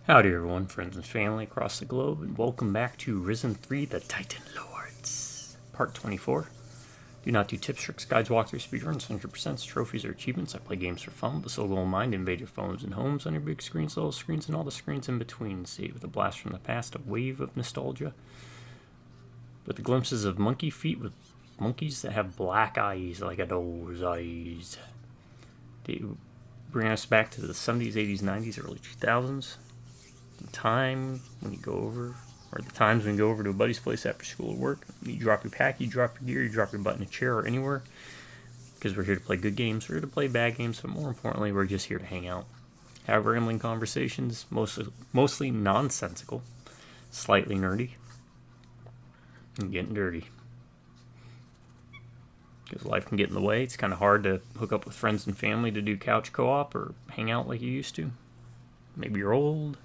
Howdy everyone, friends and family across the globe, and welcome back to Risen 3, The Titan Lords, Part 24. Do not do tips, tricks, guides, walkthroughs, speedruns, 100%, trophies, or achievements. I play games for fun with the sole goal in mind to invade your phones and homes on your big screens, little screens, and all the screens in between. Save with a blast from the past, a wave of nostalgia, with the glimpses of monkey feet with monkeys that have black eyes like a doe's eyes. They bring us back to the 70s, 80s, 90s, early 2000s. The times when you go over to a buddy's place after school or work. You drop your pack, you drop your gear, you drop your butt in a chair or anywhere. Because we're here to play good games, we're here to play bad games, but more importantly, we're just here to hang out. Have rambling conversations, mostly nonsensical, slightly nerdy, and getting dirty. Because life can get in the way. It's kind of hard to hook up with friends and family to do couch co-op or hang out like you used to. Maybe you're old.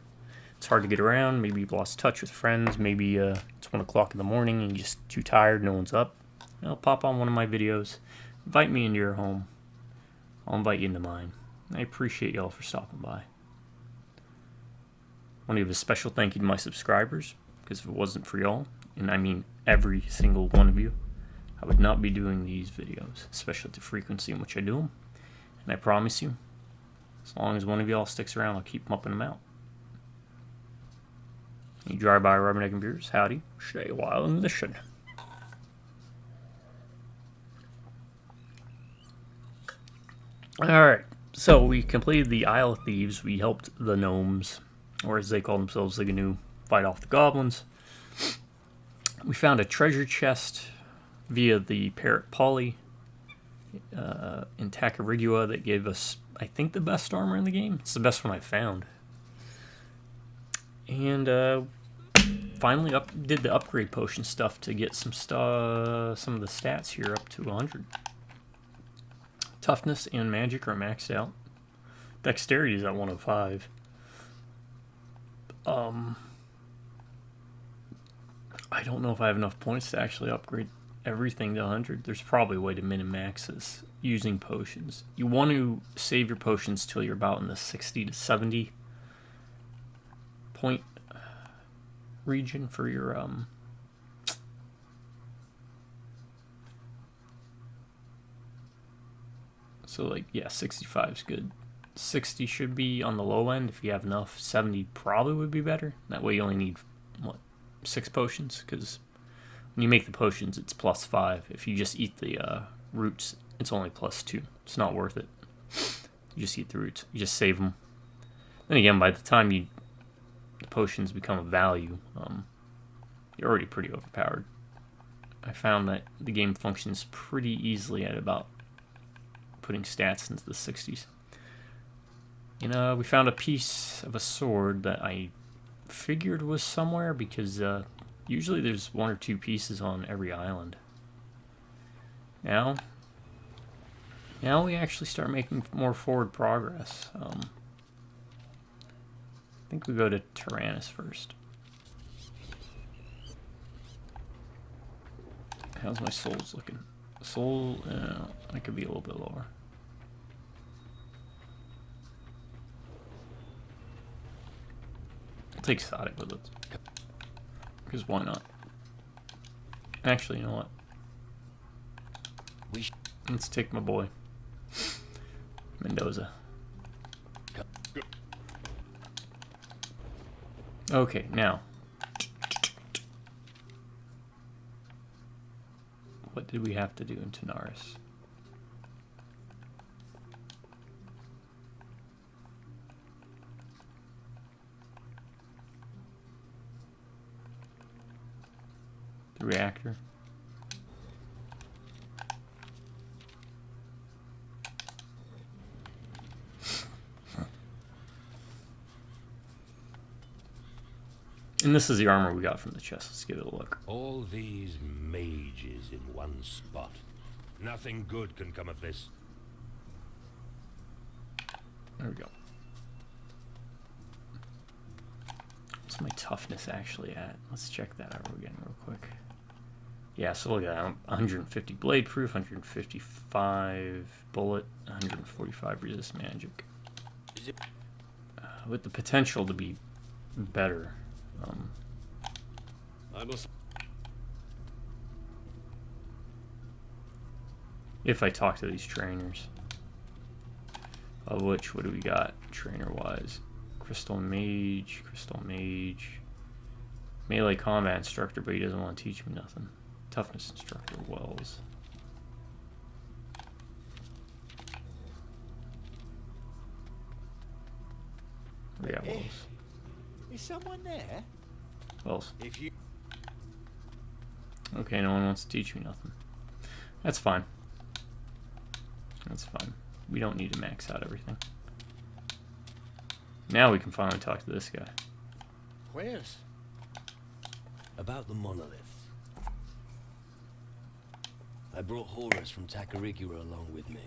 It's hard to get around. Maybe you've lost touch with friends. Maybe it's 1 o'clock in the morning and you're just too tired. No one's up. I'll pop on one of my videos. Invite me into your home. I'll invite you into mine. I appreciate y'all for stopping by. I want to give a special thank you to my subscribers, because if it wasn't for y'all, and I mean every single one of you, I would not be doing these videos, especially at the frequency in which I do them. And I promise you, as long as one of y'all sticks around, I'll keep pumping them out. You drive by Rubbernecking Beers, howdy, stay a while and listen. Alright, so we completed the Isle of Thieves. We helped the gnomes, or as they call themselves, the Gnu, fight off the goblins. We found a treasure chest via the parrot Polly in Tacarigua that gave us, I think, the best armor in the game. It's the best one I've found. And finally did the upgrade potion stuff to get some of the stats here up to 100. Toughness and magic are maxed out. Dexterity is at 105. I don't know if I have enough points to actually upgrade everything to 100. There's probably a way to min-max this using potions. You want to save your potions till you're about in the 60 to 70 point region for your so like, yeah, 65 is good. 60 should be on the low end if you have enough. 70 probably would be better. That way you only need 6 potions, because when you make the potions it's +5. If you just eat the roots, it's only +2. It's not worth it. You just eat the roots, you just save them. Then again, by the time the potions become a value, you're already pretty overpowered. I found that the game functions pretty easily at about putting stats into the 60s. We found a piece of a sword that I figured was somewhere, because usually there's 1 or 2 pieces on every island. Now we actually start making more forward progress. I think we go to Tyrannus first. How's my souls looking? Soul, I could be a little bit lower. I'll take Sodic with it. Because why not? Actually, you know what? Let's take my boy Mendoza. Okay, now. What did we have to do in Tanaris? The reactor. And this is the armor we got from the chest. Let's give it a look. All these mages in one spot. Nothing good can come of this. There we go. What's my toughness actually at? Let's check that out again real quick. Yeah, so look at that. 150 blade proof, 155 bullet, 145 resist magic. With the potential to be better. I must. If I talk to these trainers. Of which, what do we got trainer-wise? Crystal Mage. Melee Combat Instructor, but he doesn't want to teach me nothing. Toughness Instructor, Wells. Yeah, Wells. Is someone there? Wells. If you. Okay, no one wants to teach me nothing. That's fine. That's fine. We don't need to max out everything. Now we can finally talk to this guy. Where's? About the monolith. I brought Horus from Takarigura along with me.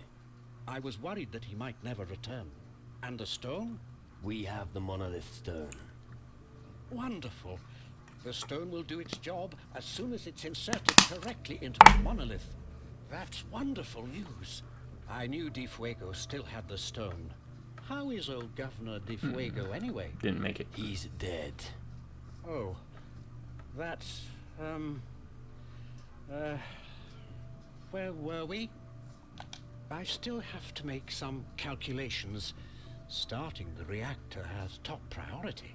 I was worried that he might never return. And the stone? We have the monolith stone. Wonderful. The stone will do its job as soon as it's inserted correctly into the monolith. That's wonderful news. I knew Di Fuego still had the stone. How is old Governor Di Fuego anyway? Didn't make it. He's dead. Oh. That's, where were we? I still have to make some calculations. Starting the reactor has top priority.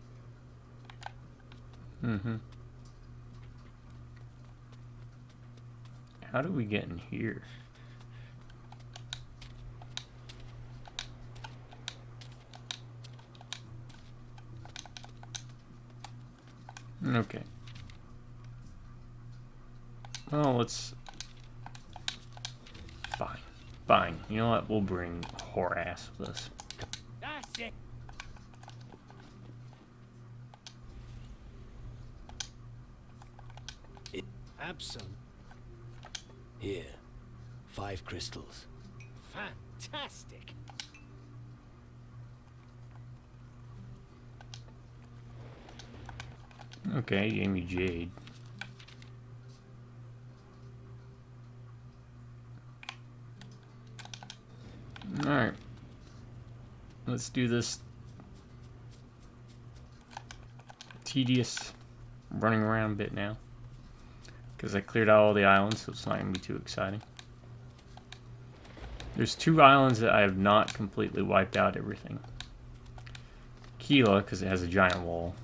How do we get in here? Okay. Well, let's... Fine. You know what? We'll bring Horace with us. That's it. Absent. Here. 5 crystals. Fantastic. Okay, gave me Jade. Alright. Let's do this tedious running around bit now. Because I cleared out all the islands, so it's not going to be too exciting. There's 2 islands that I have not completely wiped out everything. Keela, because it has a giant wall.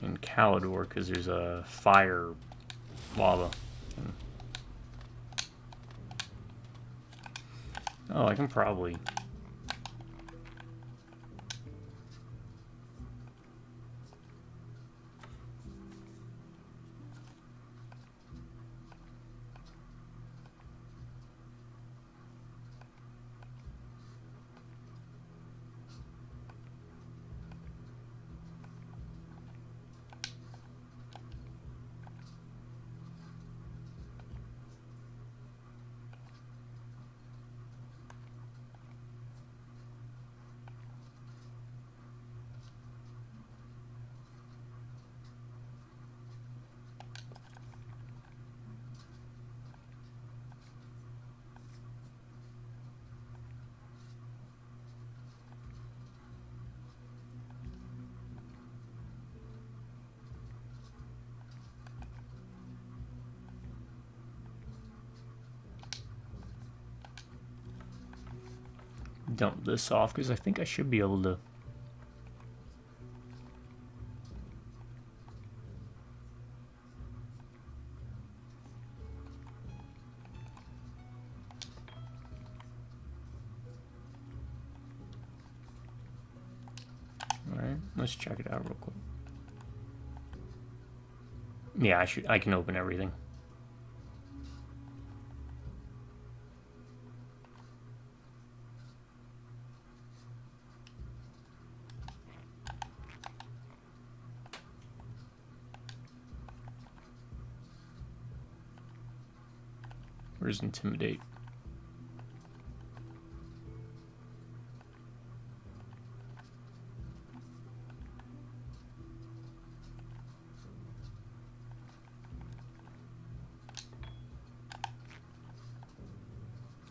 And Calidor, because there's a fire lava. Oh, I can probably... dump this off, because I think I should be able to... Alright, let's check it out real quick. Yeah, I can open everything. Where's Intimidate?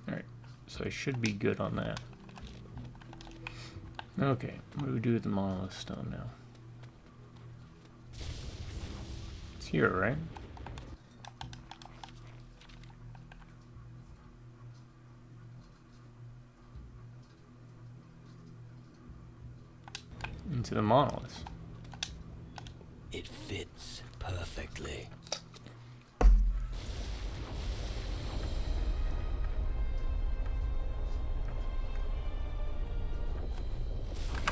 Alright, so I should be good on that. Okay, what do we do with the monolith stone now? It's here, right? Into the monolith. It fits perfectly.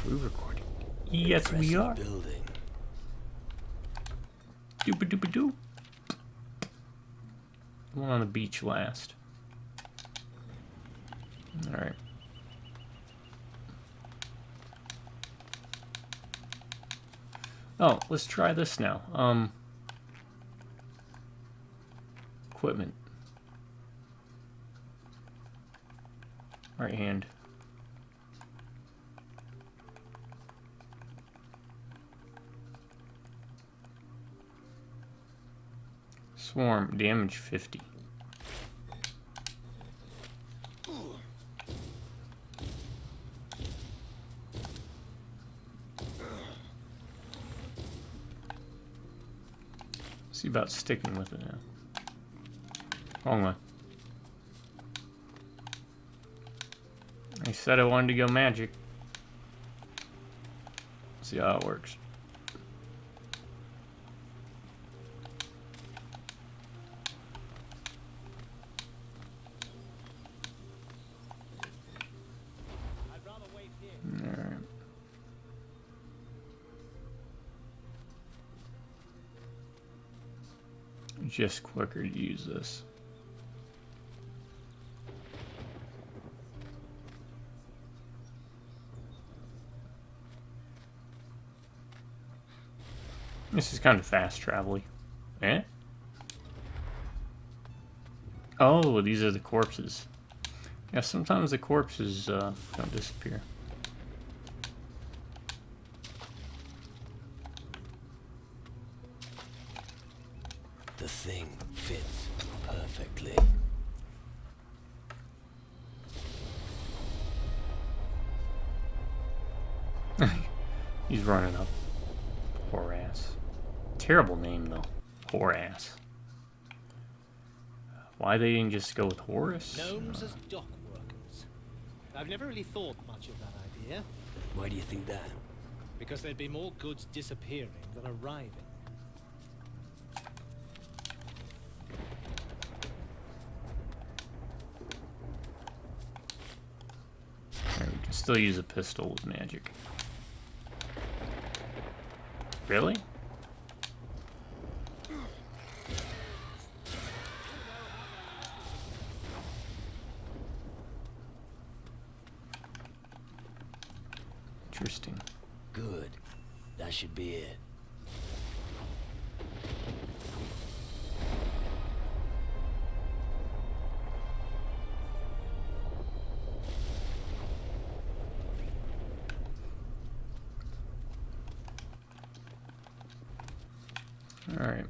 We're recording. Yes, we are. Building. Doopa doopa doo. One on the beach last. Alright. Oh, let's try this now. Equipment. Right hand. Swarm, damage 50. See about sticking with it now. Wrong one. I said I wanted to go magic. See how it works. Alright. Just quicker to use this. This is kind of fast travel-y. Eh? Oh, these are the corpses. Yeah, sometimes the corpses don't disappear. The thing fits perfectly. He's running up. Poor ass. Terrible name, though. Poor ass. Why they didn't just go with Horus? Gnomes as dock workers. I've never really thought much of that idea, Why do you think that? because there'd be more goods disappearing than arriving. Alright, we can still use a pistol with magic. Really? Interesting. Good. That should be it. Alright.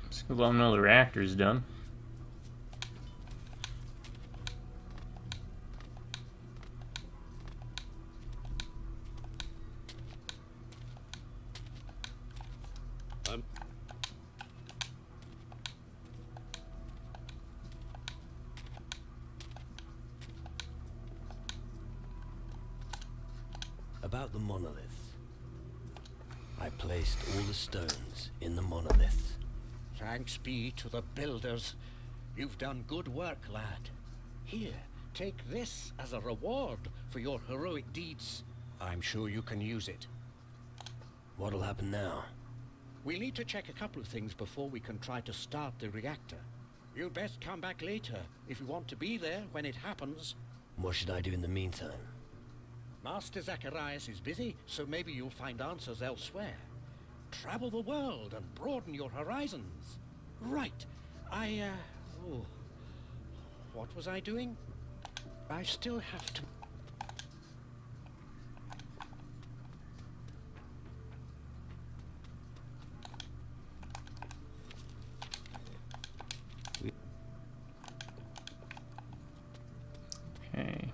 Let's go let them know the reactor's done. About the monolith. I placed all the stones in the monolith. Thanks be to the builders. You've done good work, lad. Here, take this as a reward for your heroic deeds. I'm sure you can use it. What'll happen now? We'll need to check a couple of things before we can try to start the reactor. You'd best come back later if you want to be there when it happens. What should I do in the meantime? Master Zacharias is busy, so maybe you'll find answers elsewhere. Travel the world and broaden your horizons. Right. Oh. What was I doing? I still have to... Okay.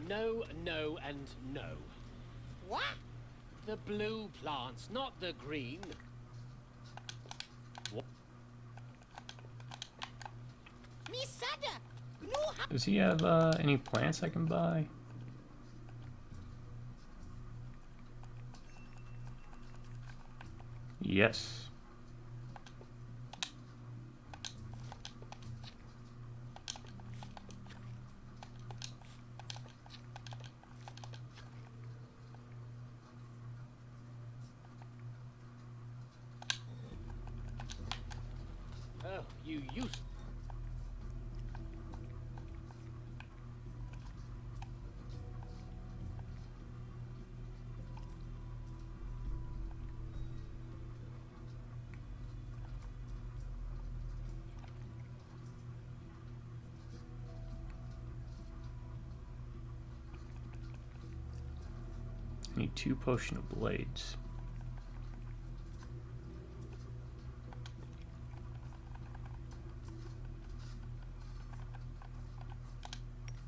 No, no, and no. What? The blue plants, not the green. Misada! Does he have any plants I can buy? Yes. Oh, you used. I need 2 potion of blades.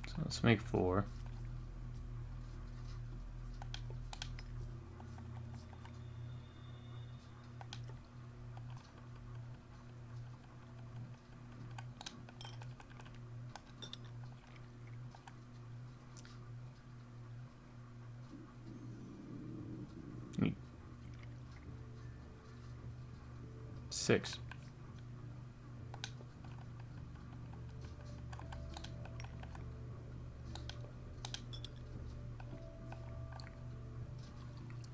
So let's make 4. Need 6.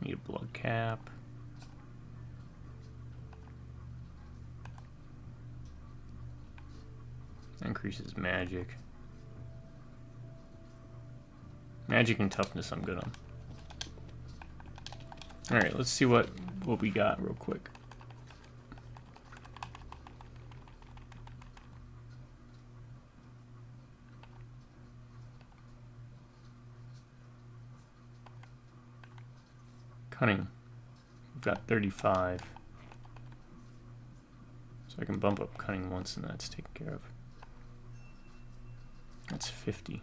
Need a blood cap. Increases magic. Magic and toughness I'm good on. Alright, let's see what we got real quick. Cunning. We've got 35. So I can bump up cunning once and that's taken care of. That's 50.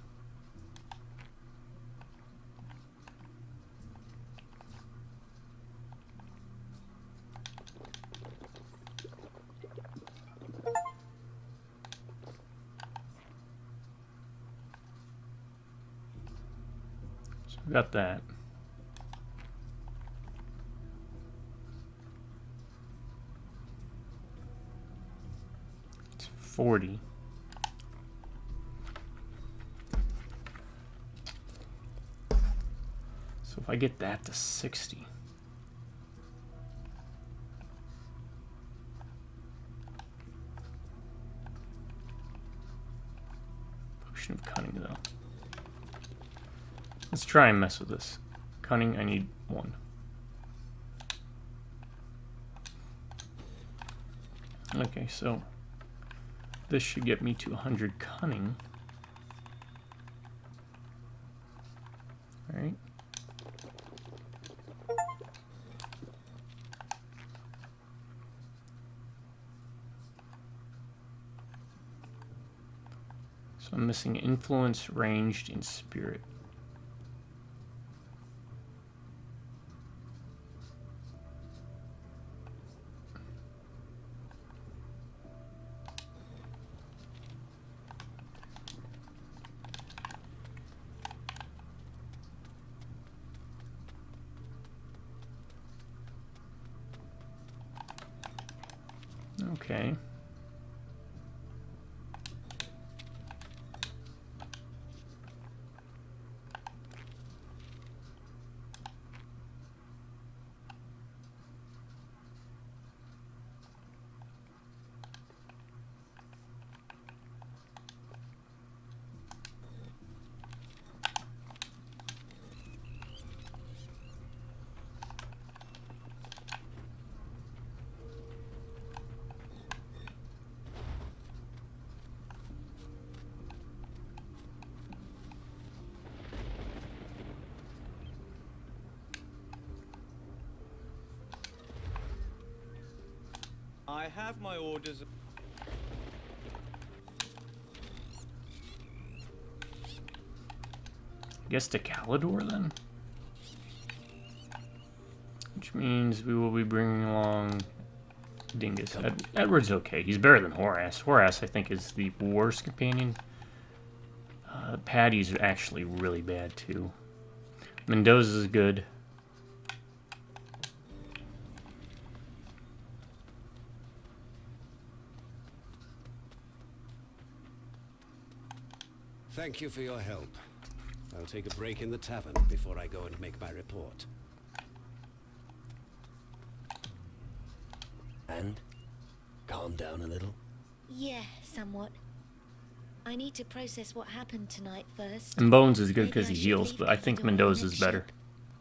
So we got that. It's 40. So if I get that to 60. Potion of cunning though. Let's try and mess with this. Cunning, I need 1. Okay, so this should get me to 100 cunning. Alright. So I'm missing influence, ranged, and spirit. Okay. I have my orders. guess to Calidor then? Which means we will be bringing along Dingus. Edward's okay. He's better than Horace. Horace, I think, is the worst companion. Patty's actually really bad, too. Mendoza's good. Thank you for your help. I'll take a break in the tavern before I go and make my report. And? Calm down a little? Yeah, somewhat. I need to process what happened tonight first. And Bones is good Maybe because I he should heals, leave but I think Calidor Mendoza's next better. ship.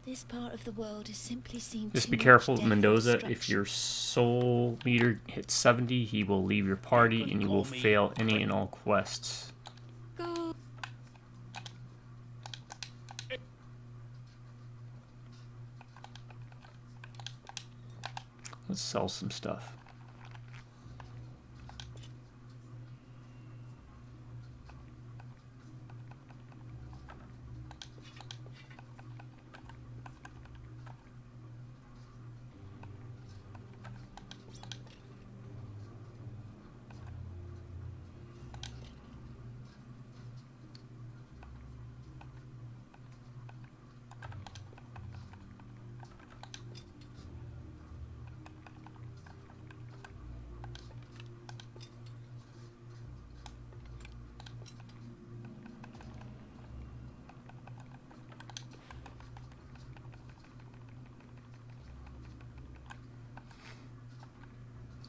This part of the world has simply seen Just too be much careful, death and Mendoza. If destruction. your soul meter hits 70, he will leave your party and you will fail any and all quests. Go. Let's sell some stuff.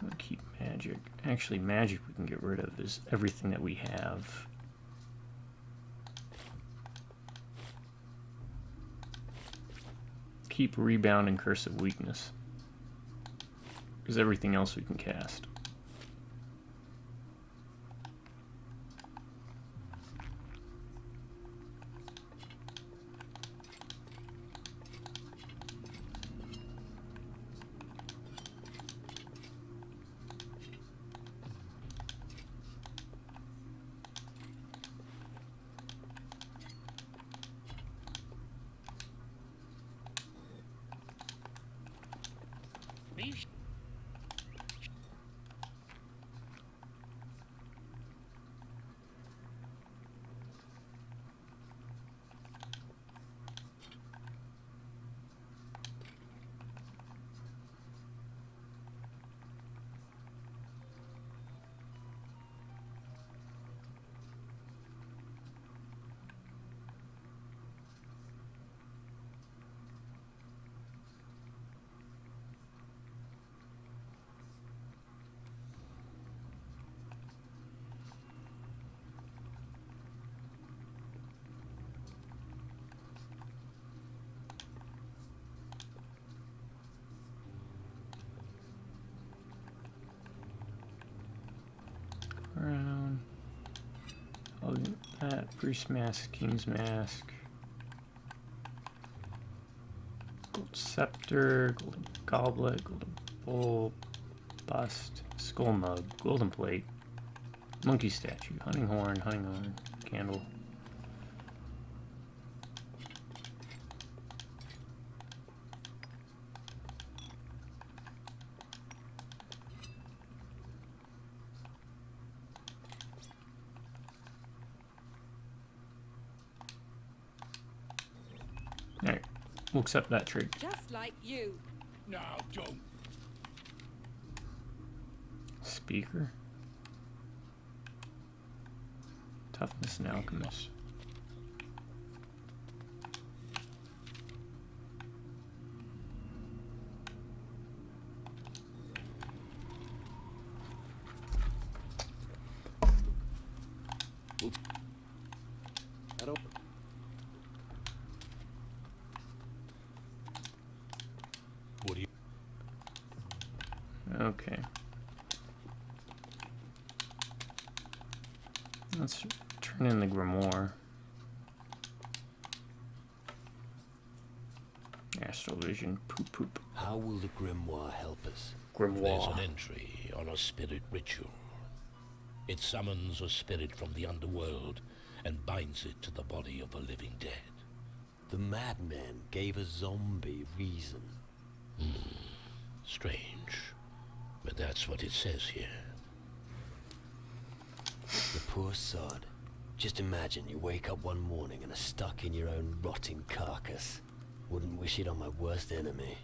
I'll keep magic. Actually, magic we can get rid of is everything that we have. Keep rebound and curse of weakness. Because everything else we can cast. Crown. Oh, that priest mask, king's mask, gold scepter, golden goblet, golden bowl, bust, skull mug, golden plate, monkey statue, hunting horn, candle. Alright, we'll accept that trade. Just like you. No, don't. Speaker. Toughness and alchemist. I don't... What do you... Okay. Let's turn in the grimoire. Astral vision. Poop poop. How will the grimoire help us? There's Grimoire. an entry on a spirit ritual. It summons a spirit from the underworld and binds it to the body of a living dead. The madman gave a zombie reason. Strange. But that's what it says here. The poor sod. Just imagine you wake up one morning and are stuck in your own rotting carcass. Wouldn't wish it on my worst enemy.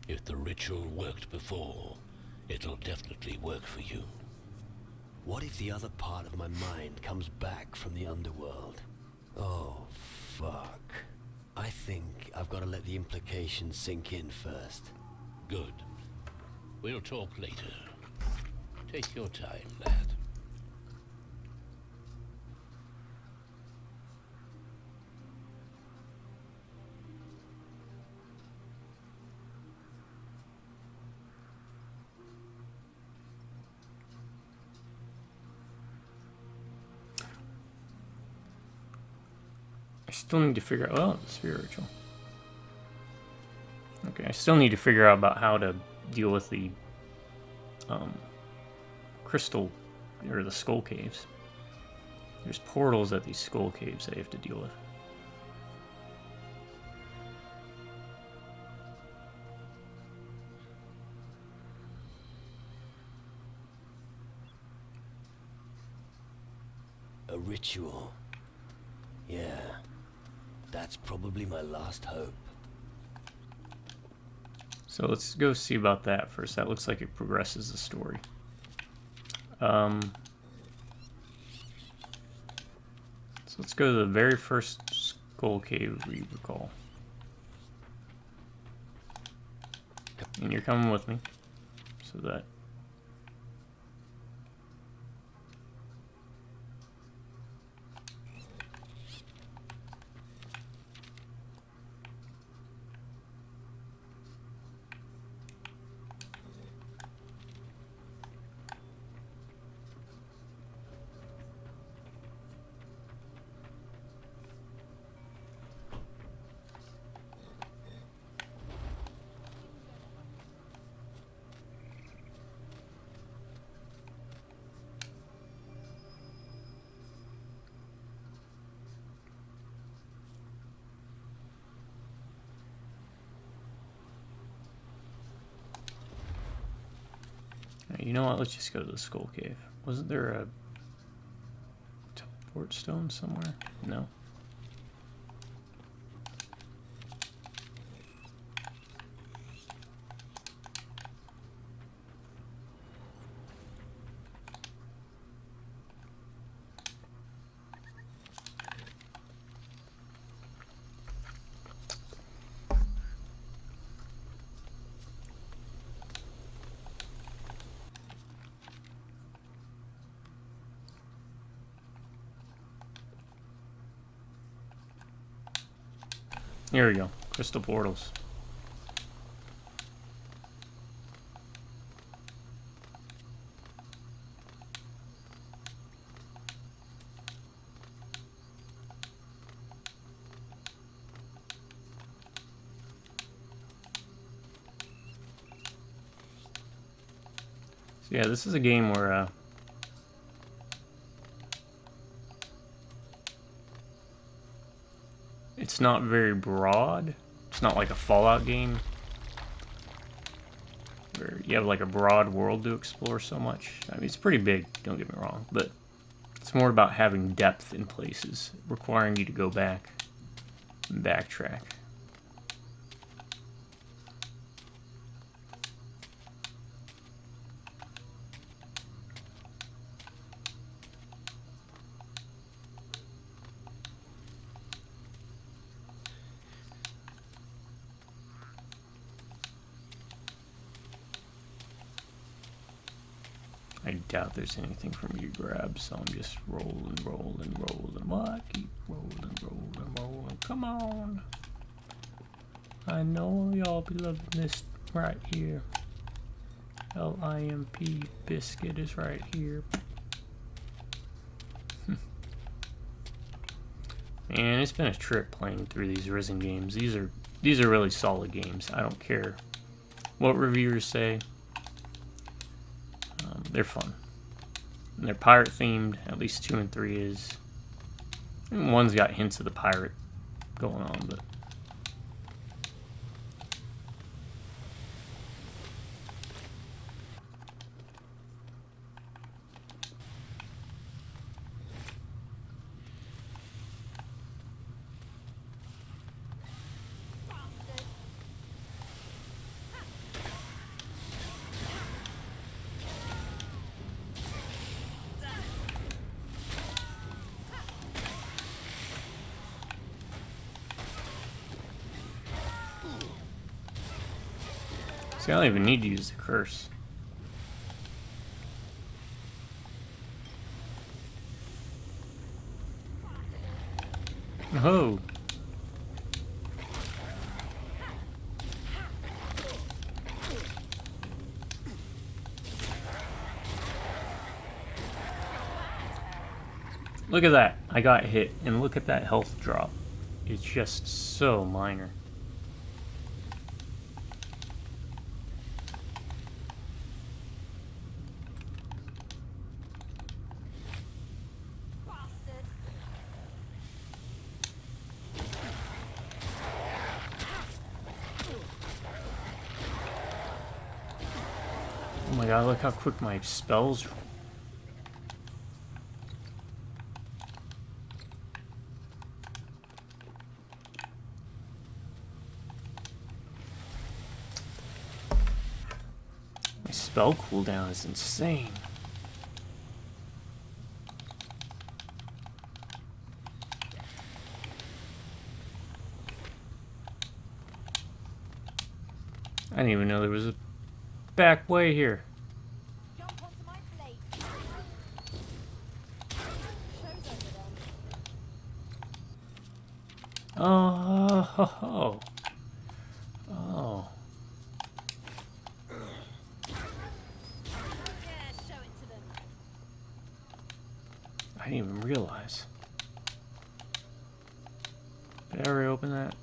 If the ritual worked before, it'll definitely work for you. What if the other part of my mind comes back from the underworld? Oh, fuck. I think I've got to let the implications sink in first. Good. We'll talk later. Take your time, lad. I still need to figure out, oh, spiritual. Okay, I still need to figure out about how to deal with the crystal, or the skull caves. There's portals at these skull caves I have to deal with. A ritual. Yeah, that's probably my last hope. So let's go see about that first. That looks like it progresses the story. So let's go to the very first skull cave we recall. And you're coming with me. So that... You know what? Let's just go to the skull cave. Wasn't there a teleport stone somewhere? No. Here we go. Crystal portals. So yeah, this is a game where it's not very broad. It's not like a Fallout game where you have like a broad world to explore so much. I mean, it's pretty big, don't get me wrong, but it's more about having depth in places, requiring you to go back and backtrack. I doubt there's anything for me to grab, so I'm just rolling. What? Keep rolling. Come on. I know y'all be loving this right here. LIMP biscuit is right here. Man, it's been a trip playing through these Risen games. These are really solid games. I don't care what reviewers say. They're fun. And they're pirate themed. At least 2 and 3 is. And 1's got hints of the pirate going on, but See, I don't even need to use the curse. Oh. Look at that. I got hit, and look at that health drop. It's just so minor. Oh my god, look how quick my spells. My spell cooldown is insane. I didn't even know there was a back way here. Jump onto my blade. Show's over then. Oh, ho, ho. Oh. Yeah, show it to them. I didn't even realize. Did I already open that?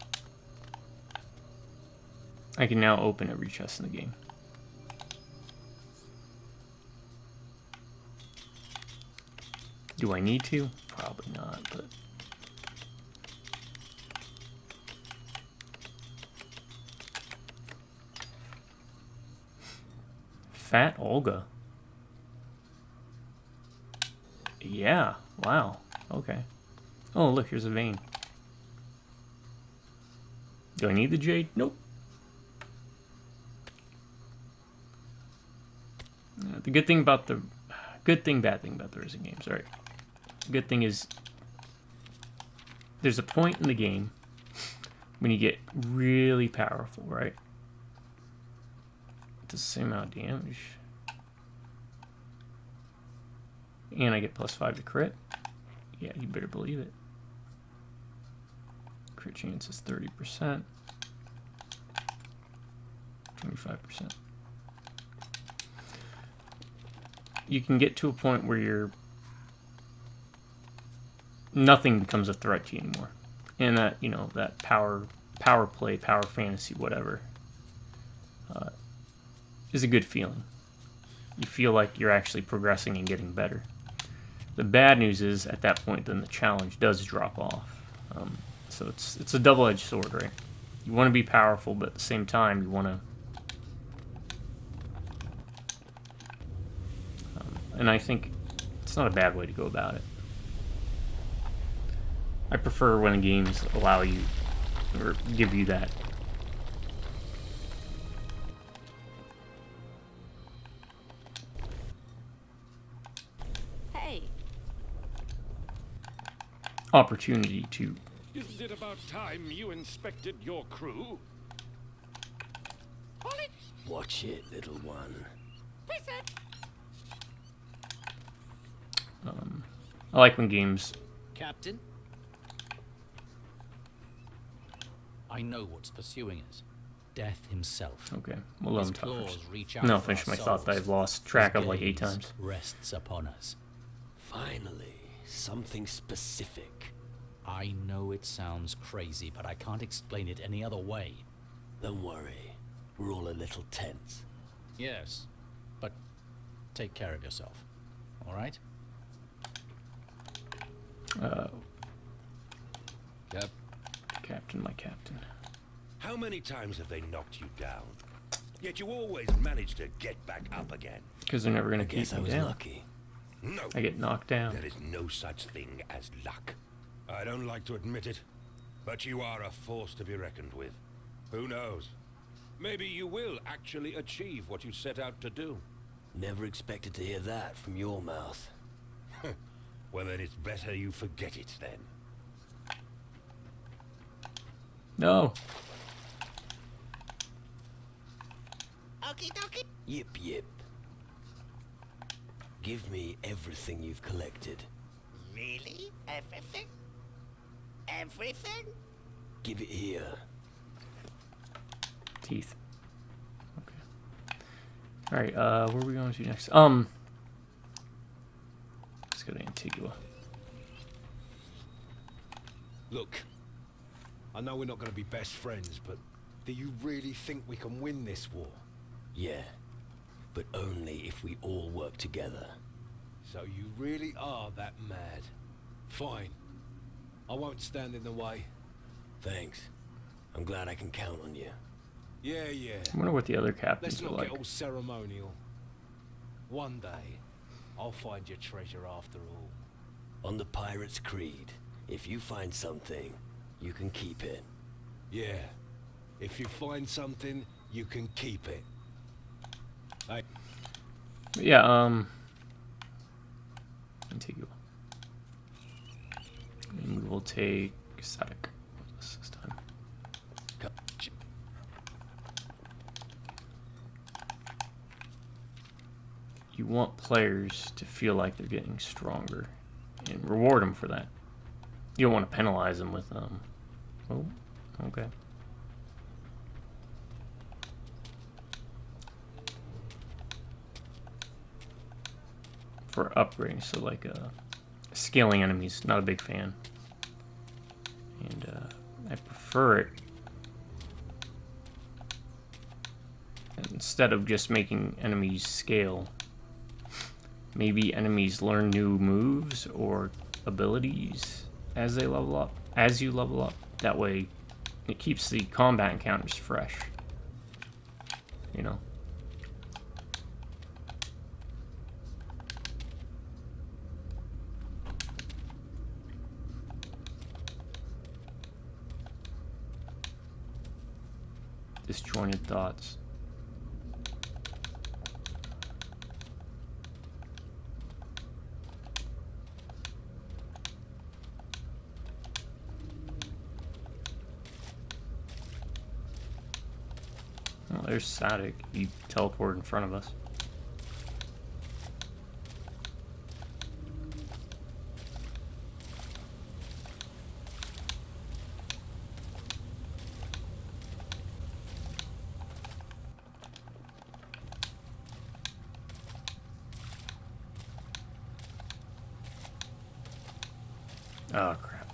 I can now open every chest in the game. Do I need to? Probably not, but... Fat Olga. Yeah, wow, okay. Oh, look, here's a vein. Do I need the jade? Nope. The good thing about the... Good thing, bad thing about the racing games, right? Good thing is... There's a point in the game when you get really powerful, right? It does the same amount of damage. And I get +5 to crit. Yeah, you better believe it. Crit chance is 30%. 25%. You can get to a point where you're... Nothing becomes a threat to you anymore. And that, you know, that power play, power fantasy, whatever, is a good feeling. You feel like you're actually progressing and getting better. The bad news is, at that point, then the challenge does drop off. So it's a double-edged sword, right? You want to be powerful, but at the same time, you want to... and I think it's not a bad way to go about it. I prefer when games allow you, or give you that. Hey. Opportunity to... Isn't it about time you inspected your crew? Watch it, little one. I like when games... Captain? I know what's pursuing us. Death himself. Okay, we'll let His him talk claws first. reach out No, for finish our my thought that souls. I've lost track His of like 8 gaze times. rests upon us. Finally, something specific. I know it sounds crazy, but I can't explain it any other way. Don't worry, we're all a little tense. Yes, but take care of yourself. All right? Captain, my captain. How many times have they knocked you down? Yet you always manage to get back up again. Because they're never going I to keep guess I me was down. lucky. No, I get knocked down. there is no such thing as luck. I don't like to admit it, but you are a force to be reckoned with. Who knows? Maybe you will actually achieve what you set out to do. Never expected to hear that from your mouth. Well, then it's better you forget it then. No. Okie dokie. Yip yip. Give me everything you've collected. Really? Everything? Everything? Give it here. Teeth. Okay. Alright, where are we going to next? Let's go to Antigua. Look, I know we're not going to be best friends, but do you really think we can win this war? Yeah, but only if we all work together. So you really are that mad? Fine. I won't stand in the way. Thanks. I'm glad I can count on you. Yeah, yeah. I wonder what the other captains Let's are not like. get all ceremonial. One day, I'll find your treasure after all. On the Pirate's Creed, if you find something, you can keep it. Yeah. If you find something, you can keep it. Hey. But yeah, Antigua. And we will take Sadek with us this time. You want players to feel like they're getting stronger and reward them for that. You don't want to penalize them with, oh, okay. For upgrading, so like, scaling enemies, not a big fan. And, I prefer it instead of just making enemies scale. Maybe enemies learn new moves or abilities as they level up, as you level up. That way, it keeps the combat encounters fresh. You know? Disjointed thoughts. Oh, there's Sadek. He teleported in front of us. Oh, crap.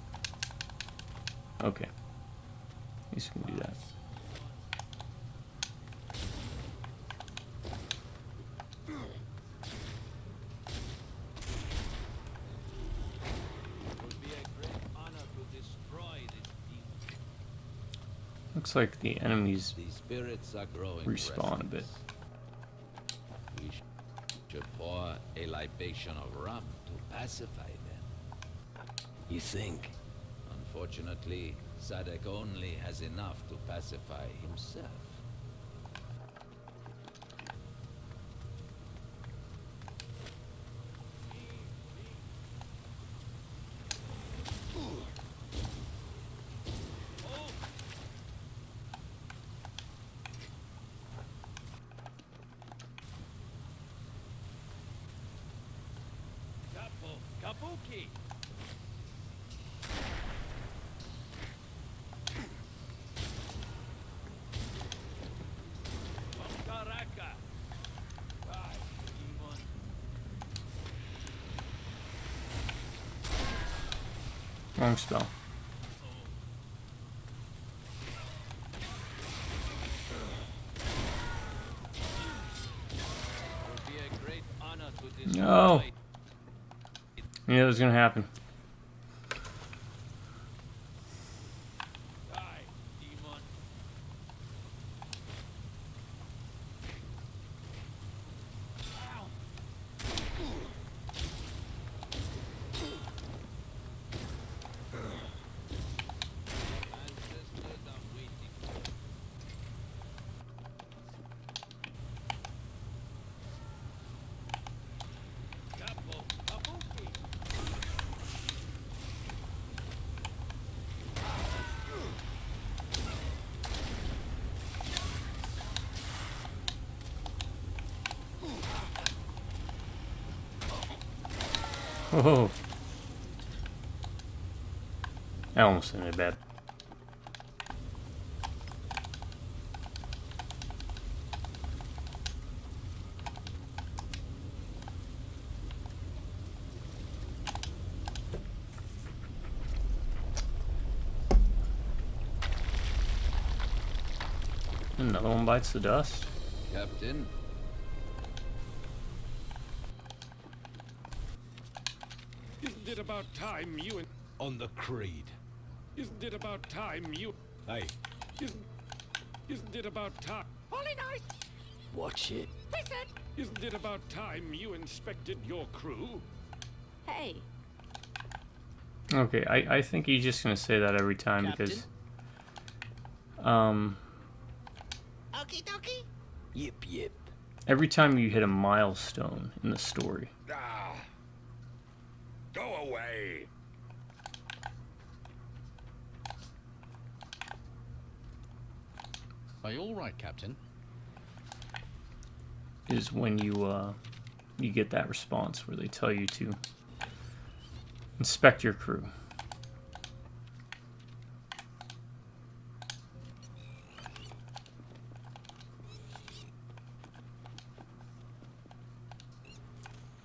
Okay. At least we can do that. Looks like the enemies The spirits are growing respawn a bit. restless. We should pour a libation of rum to pacify them. You think? Unfortunately, Sadek only has enough to pacify himself. Kabuki! Karaka! Wrong spell. No. I knew that was gonna happen. Oh. That almost ended bad. Another one bites the dust. Captain, Isn't it about time you and... On the Creed. Isn't it about time you... Hey, Isn't it about time... Holly nice. Watch it. Listen. Isn't it about time you inspected your crew? Hey. Okay, I think he's just gonna say that every time because Okie dokie. Yip yip. every time you hit a milestone in the story, Ah! Go away! Are you all right, Captain? is when you get that response where they tell you to inspect your crew.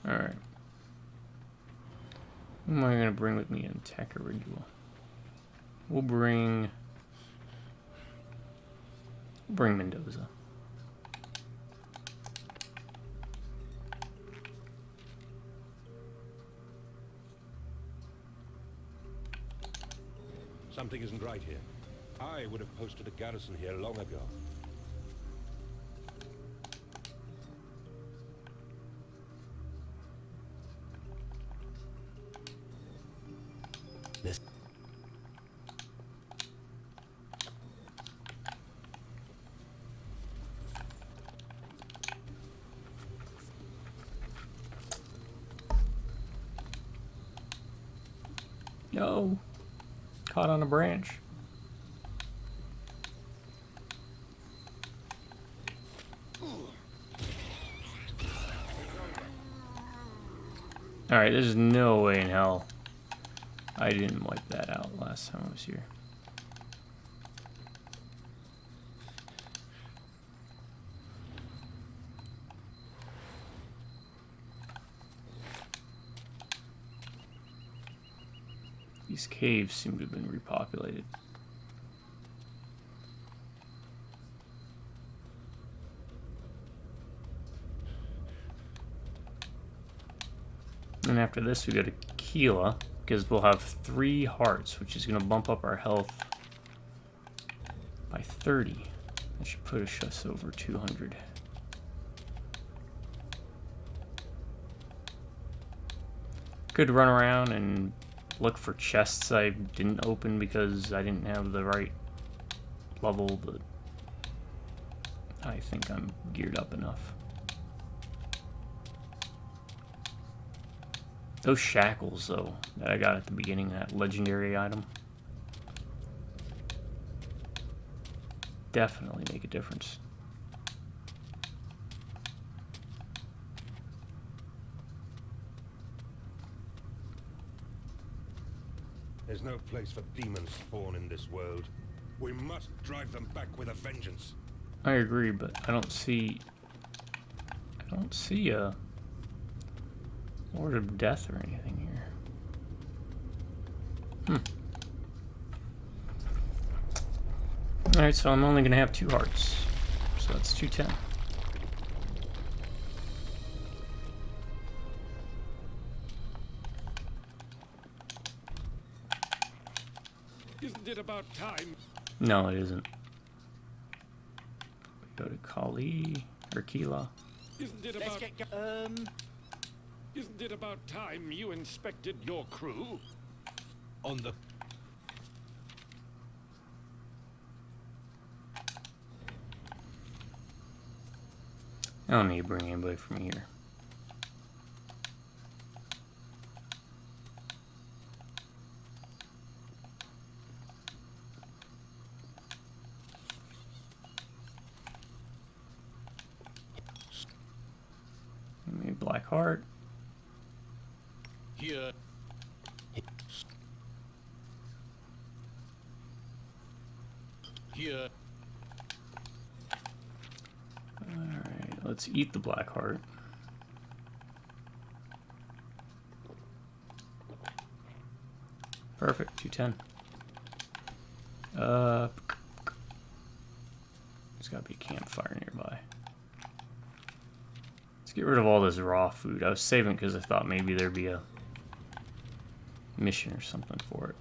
Alright. Who am I going to bring with me in Tacarigua? We'll bring Mendoza. Something isn't right here. I would have posted a garrison here long ago. This. No. Caught on a branch. Alright, there's no way in hell I didn't wipe that out last time I was here. These caves seem to have been repopulated. And after this we go to Keela, because we'll have 3 hearts, which is going to bump up our health by 30. That should push us over 200. Could run around and look for chests I didn't open because I didn't have the right level, but I think I'm geared up enough. Those shackles, though, that I got at the beginning, that legendary item, definitely make a difference. There's no place for demons spawn in this world. We must drive them back with a vengeance. I agree, but I don't see a Lord of Death or anything here. Alright, so I'm only gonna have 2 hearts. So that's 210. Isn't it about time? No, it isn't. We go to Kali or Keela. Isn't it Let's about... get Isn't it about time you inspected your crew? on the... I don't need to bring anybody from here. Maybe Black Heart. Here. Here. Alright, let's eat the black heart. Perfect, 210. There's gotta be a campfire nearby. Let's get rid of all this raw food. I was saving because I thought maybe there'd be a mission or something for it.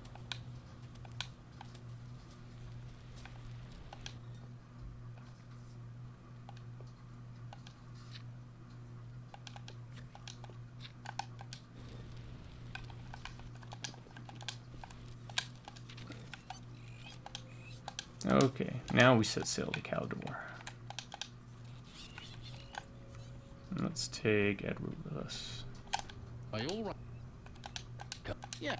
Okay, now we set sail to Caldor. Let's take Edward with us. Are you all right? Yeah.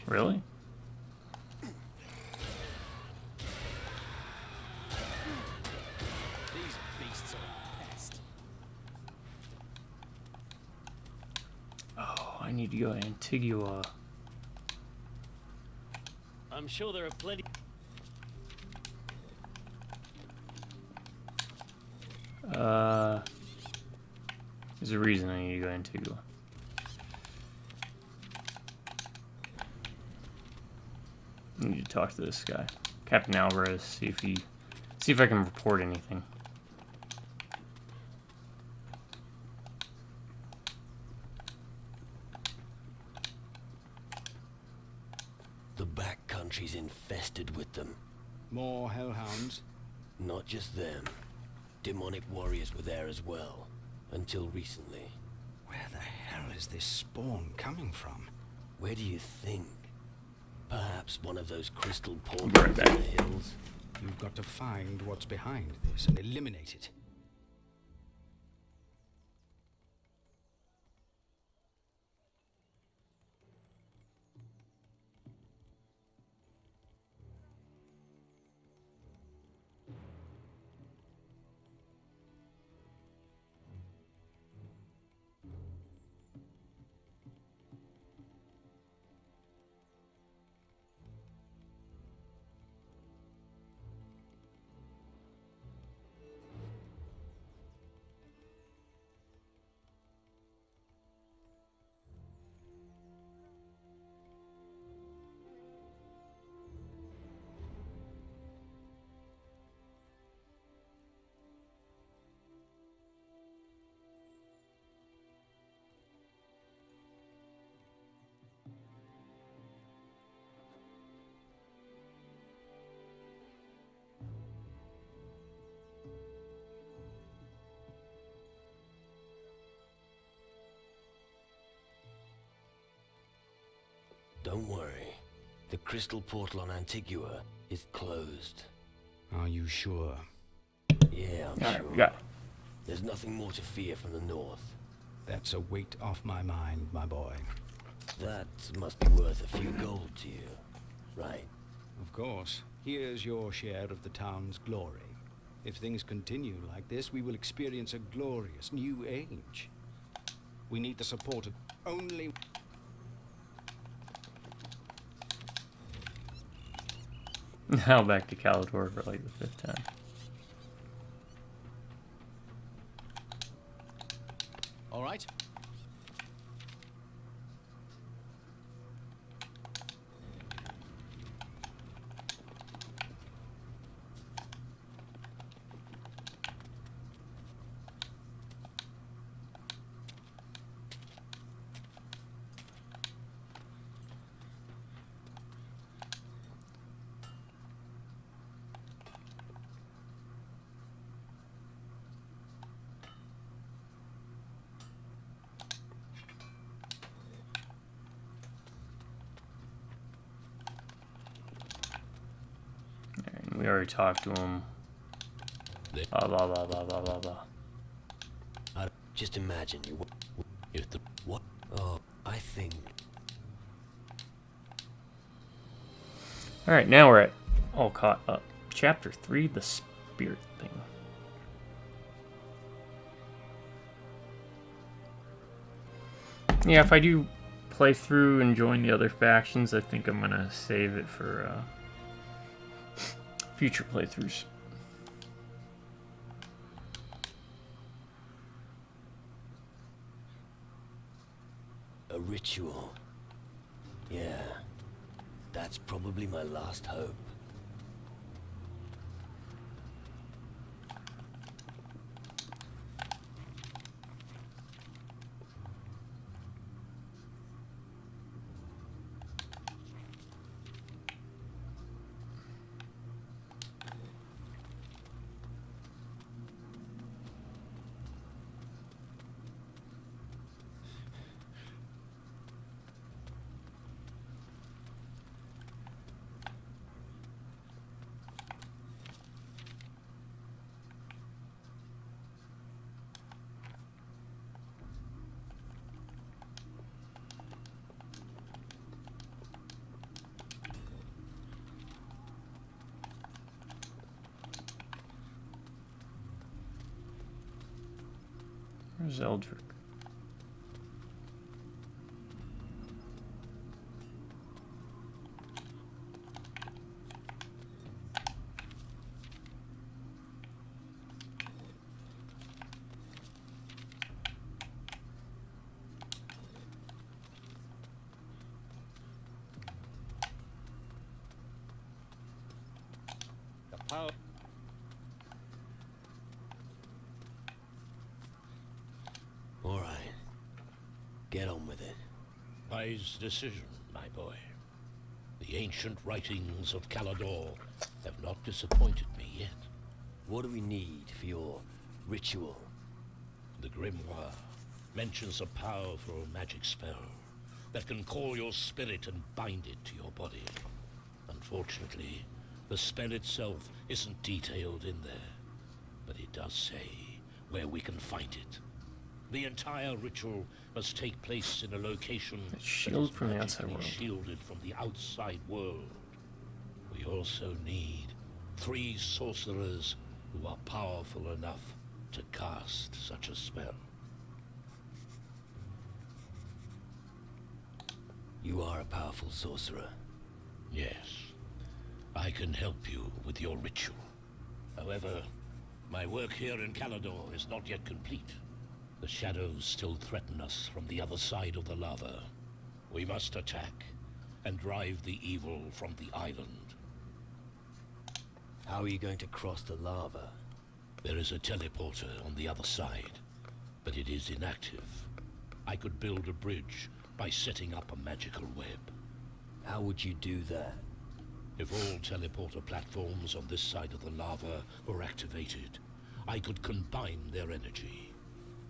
Really? These beasts are a pest. Oh, I need to go to Antigua. I'm sure there are plenty. There's a reason I need to go to Antigua. I need to talk to this guy, Captain Alvarez, see if I can report anything. The back country's infested with them. More hellhounds? Not just them. Demonic warriors were there as well. Until recently. Where the hell is this spawn coming from? Where do you think? Perhaps one of those crystal I'll be portals right back. in the hills? You've got to find what's behind this and eliminate it. Don't worry. The crystal portal on Antigua is closed. Are you sure? Yeah, I'm Alright, sure. we got it. There's nothing more to fear from the north. That's a weight off my mind, my boy. That must be worth a few gold to you, right? Of course. Here's your share of the town's glory. If things continue like this, we will experience a glorious new age. We need the support of only... Now back to Caldor for like the fifth time. All right. We already talked to him. Blah, blah, blah, blah, blah, blah, blah. Just imagine you. If the what? Oh, I think. Alright, now we're at all caught up. Chapter 3, the spirit thing. Yeah, if I do play through and join the other factions, I think I'm gonna save it for future playthroughs. A ritual. Yeah, that's probably my last hope. Where's Eldrick? The power. All right. Get on with it. Wise decision, my boy. The ancient writings of Calador have not disappointed me yet. What do we need for your ritual? The grimoire mentions a powerful magic spell that can call your spirit and bind it to your body. Unfortunately, the spell itself isn't detailed in there, but it does say where we can find it. The entire ritual must take place in a location that Shield is from the outside magically world. shielded from the outside world. We also need 3 sorcerers who are powerful enough to cast such a spell. You are a powerful sorcerer. Yes, I can help you with your ritual. However, my work here in Calador is not yet complete. The shadows still threaten us from the other side of the lava. We must attack and drive the evil from the island. How are you going to cross the lava? There is a teleporter on the other side, but it is inactive. I could build a bridge by setting up a magical web. How would you do that? If all teleporter platforms on this side of the lava were activated, I could combine their energy.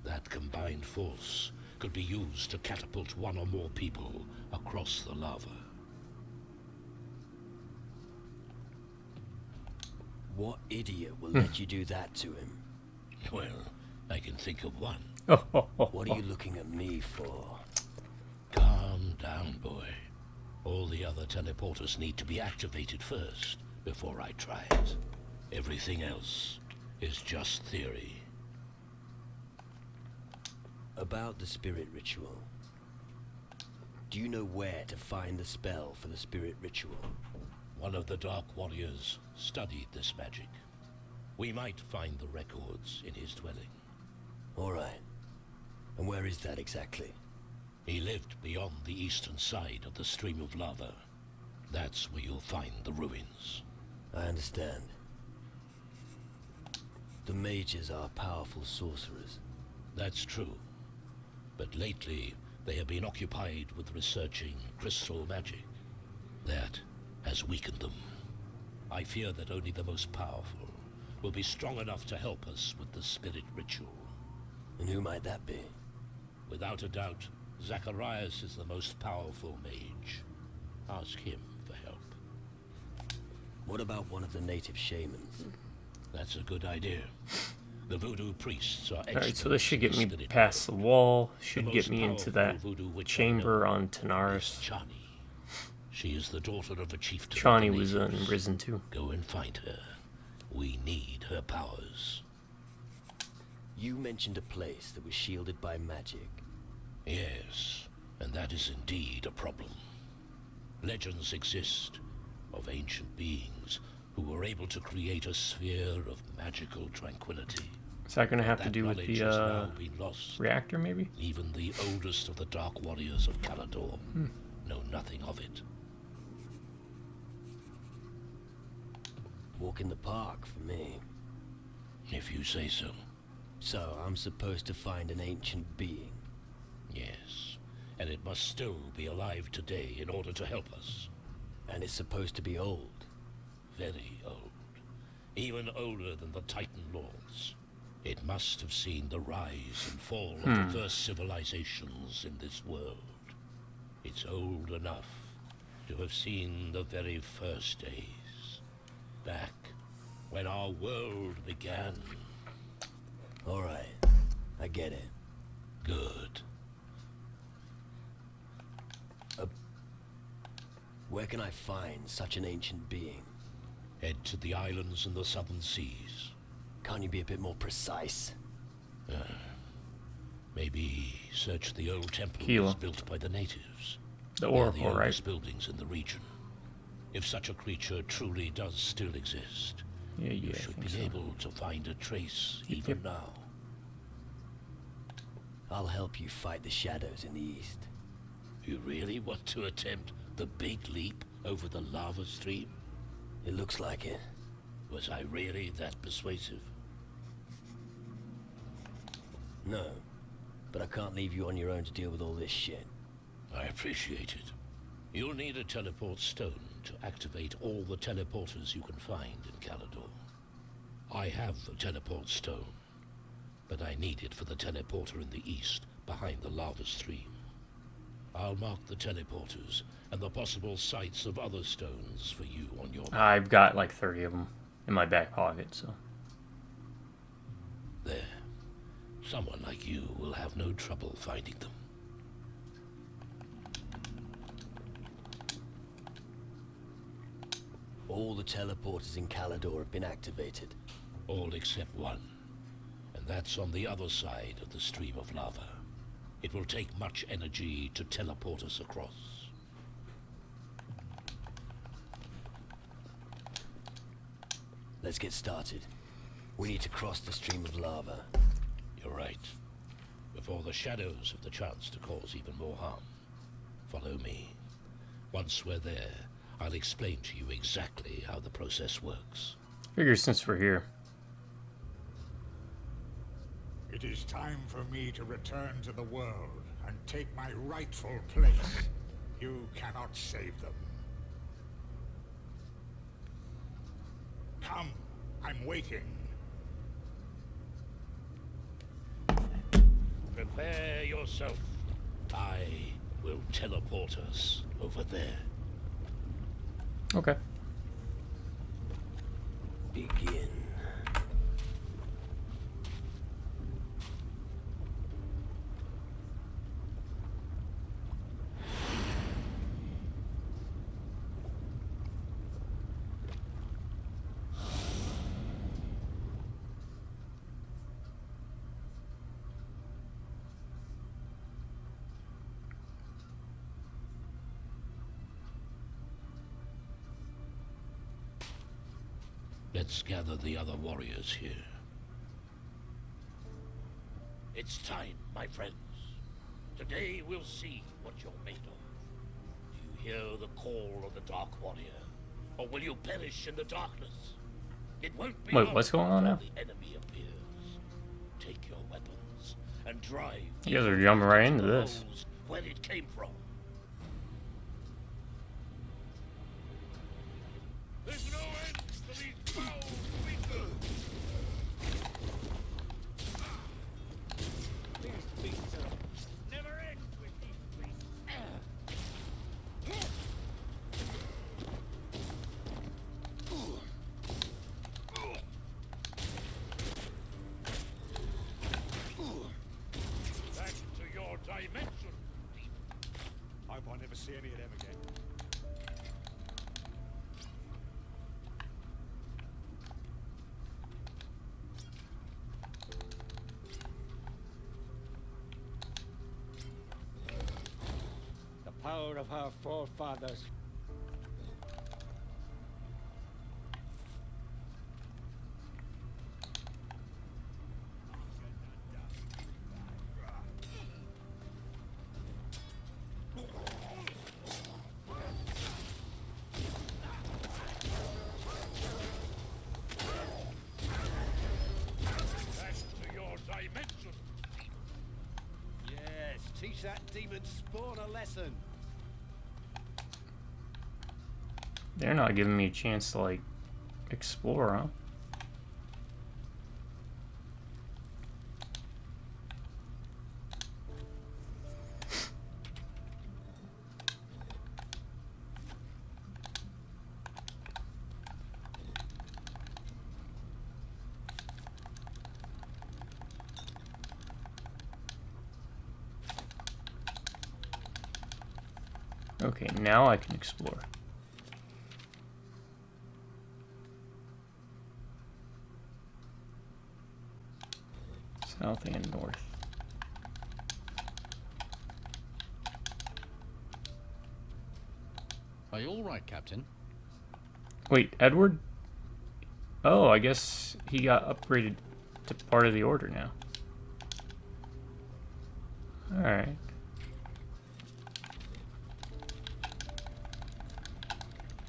That combined force could be used to catapult 1 or more people across the lava. What idiot will let you do that to him? Well, I can think of one. What are you looking at me for? Calm down, boy. All the other teleporters need to be activated first, before I try it. Everything else is just theory. About the spirit ritual. Do you know where to find the spell for the spirit ritual? One of the Dark Warriors studied this magic. We might find the records in his dwelling. All right. And where is that exactly? He lived beyond the eastern side of the stream of lava. That's where you'll find the ruins. I understand. The mages are powerful sorcerers. That's true. But lately, they have been occupied with researching crystal magic. That has weakened them. I fear that only the most powerful will be strong enough to help us with the spirit ritual. And who might that be? Without a doubt, Zacharias is the most powerful mage. Ask him for help. What about one of the native shamans? That's a good idea. The voodoo priests are Alright, so this should get me past the wall. Should get me into that chamber on Tanaris. Chani. She is the daughter of a chieftain. Chani was in Risen too. Go and find her. We need her powers. You mentioned a place that was shielded by magic. Yes, and that is indeed a problem. Legends exist of ancient beings who were able to create a sphere of magical tranquility. Is that going to have to That do with knowledge the has now been lost. reactor, maybe? Even the oldest of the Dark Warriors of Calador know nothing of it. Walk in the park for me. If you say so. So I'm supposed to find an ancient being. Yes, and it must still be alive today in order to help us. And it's supposed to be old. Very old. Even older than the Titan Lords. It must have seen the rise and fall of the first civilizations in this world. It's old enough to have seen the very first days. Back when our world began. All right, I get it. Good. Where can I find such an ancient being? Head to the islands in the southern seas. Can't you be a bit more precise? Maybe search the old temples Kilo. built by the natives. The They're Oracle, the right? oldest buildings in the region. If such a creature truly does still exist, Yeah, you I should think be so. able to find a trace Yep, even yep. now. I'll help you fight the shadows in the east. You really want to attempt the big leap over the lava stream? It looks like it. Was I really that persuasive? No, but I can't leave you on your own to deal with all this shit. I appreciate it. You'll need a teleport stone to activate all the teleporters you can find in Calador. I have the teleport stone, but I need it for the teleporter in the east, behind the lava stream. I'll mark the teleporters and the possible sites of other stones for you on your map. I've got like 30 of them in my back pocket, so. There. Someone like you will have no trouble finding them. All the teleporters in Calador have been activated. All except one. And that's on the other side of the stream of lava. It will take much energy to teleport us across. Let's get started. We need to cross the stream of lava. You're right. Before the shadows have the chance to cause even more harm. Follow me. Once we're there, I'll explain to you exactly how the process works. Figure since we're here. It is time for me to return to the world and take my rightful place. You cannot save them. Come, I'm waiting. Prepare yourself. I will teleport us over there. Okay. Begin. Let's gather the other warriors here. It's time, my friends. Today we'll see what you're made of. Do you hear the call of the Dark Warrior? Or will you perish in the darkness? It won't be Wait, long what's going on before now? the enemy appears. Take your weapons and drive. You guys are jumping right into the this. holes where it came from. There's no end to these foul creatures! These beasts never end with these beasts. hear them again. The power of our forefathers. Back to your dimension. Yes, teach that demon spawn a lesson. They're not giving me a chance to, like, explore, huh? Okay, now I can explore. South and north. Are you all right, Captain? Wait, Edward? Oh, I guess he got upgraded to part of the order now. Alright.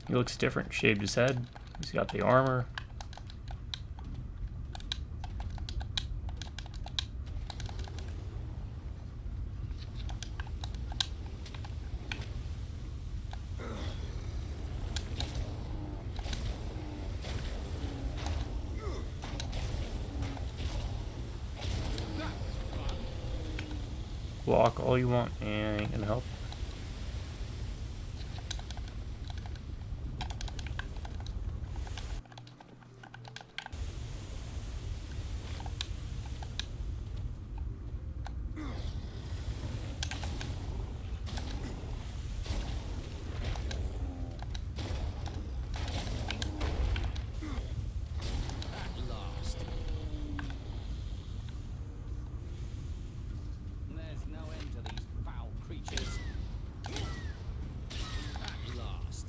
He looks different. Shaved his head. He's got the armor. Walk all you want, and ain't gonna help. At last. There's no end to these foul creatures. At last.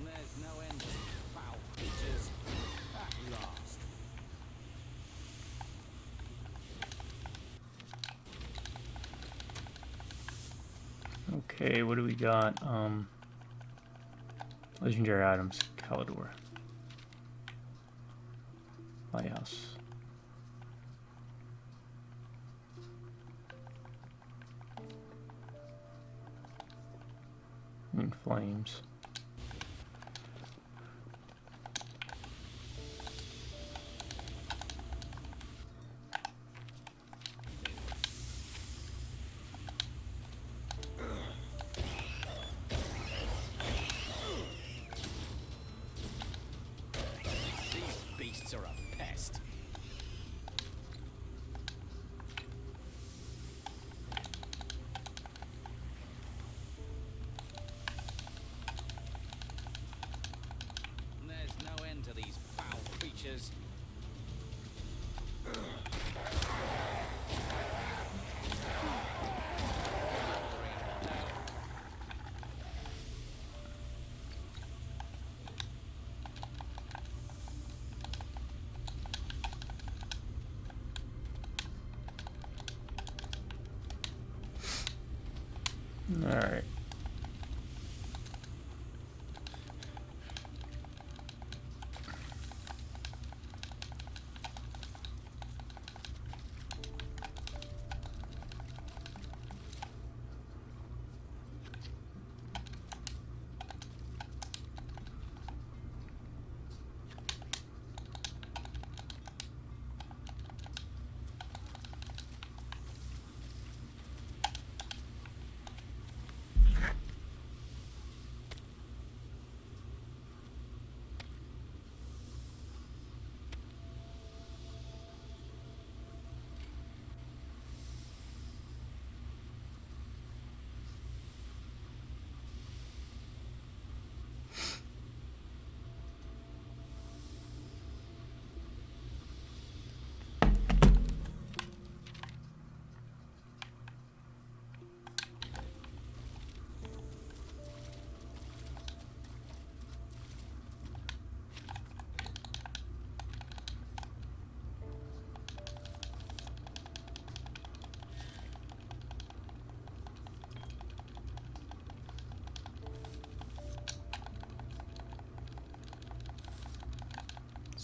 There's no end to these foul creatures. At last. Okay, what do we got? Legendary items. Calidor. Lighthouse. And flames. These beasts are a pest. There's no end to these foul creatures. Alright.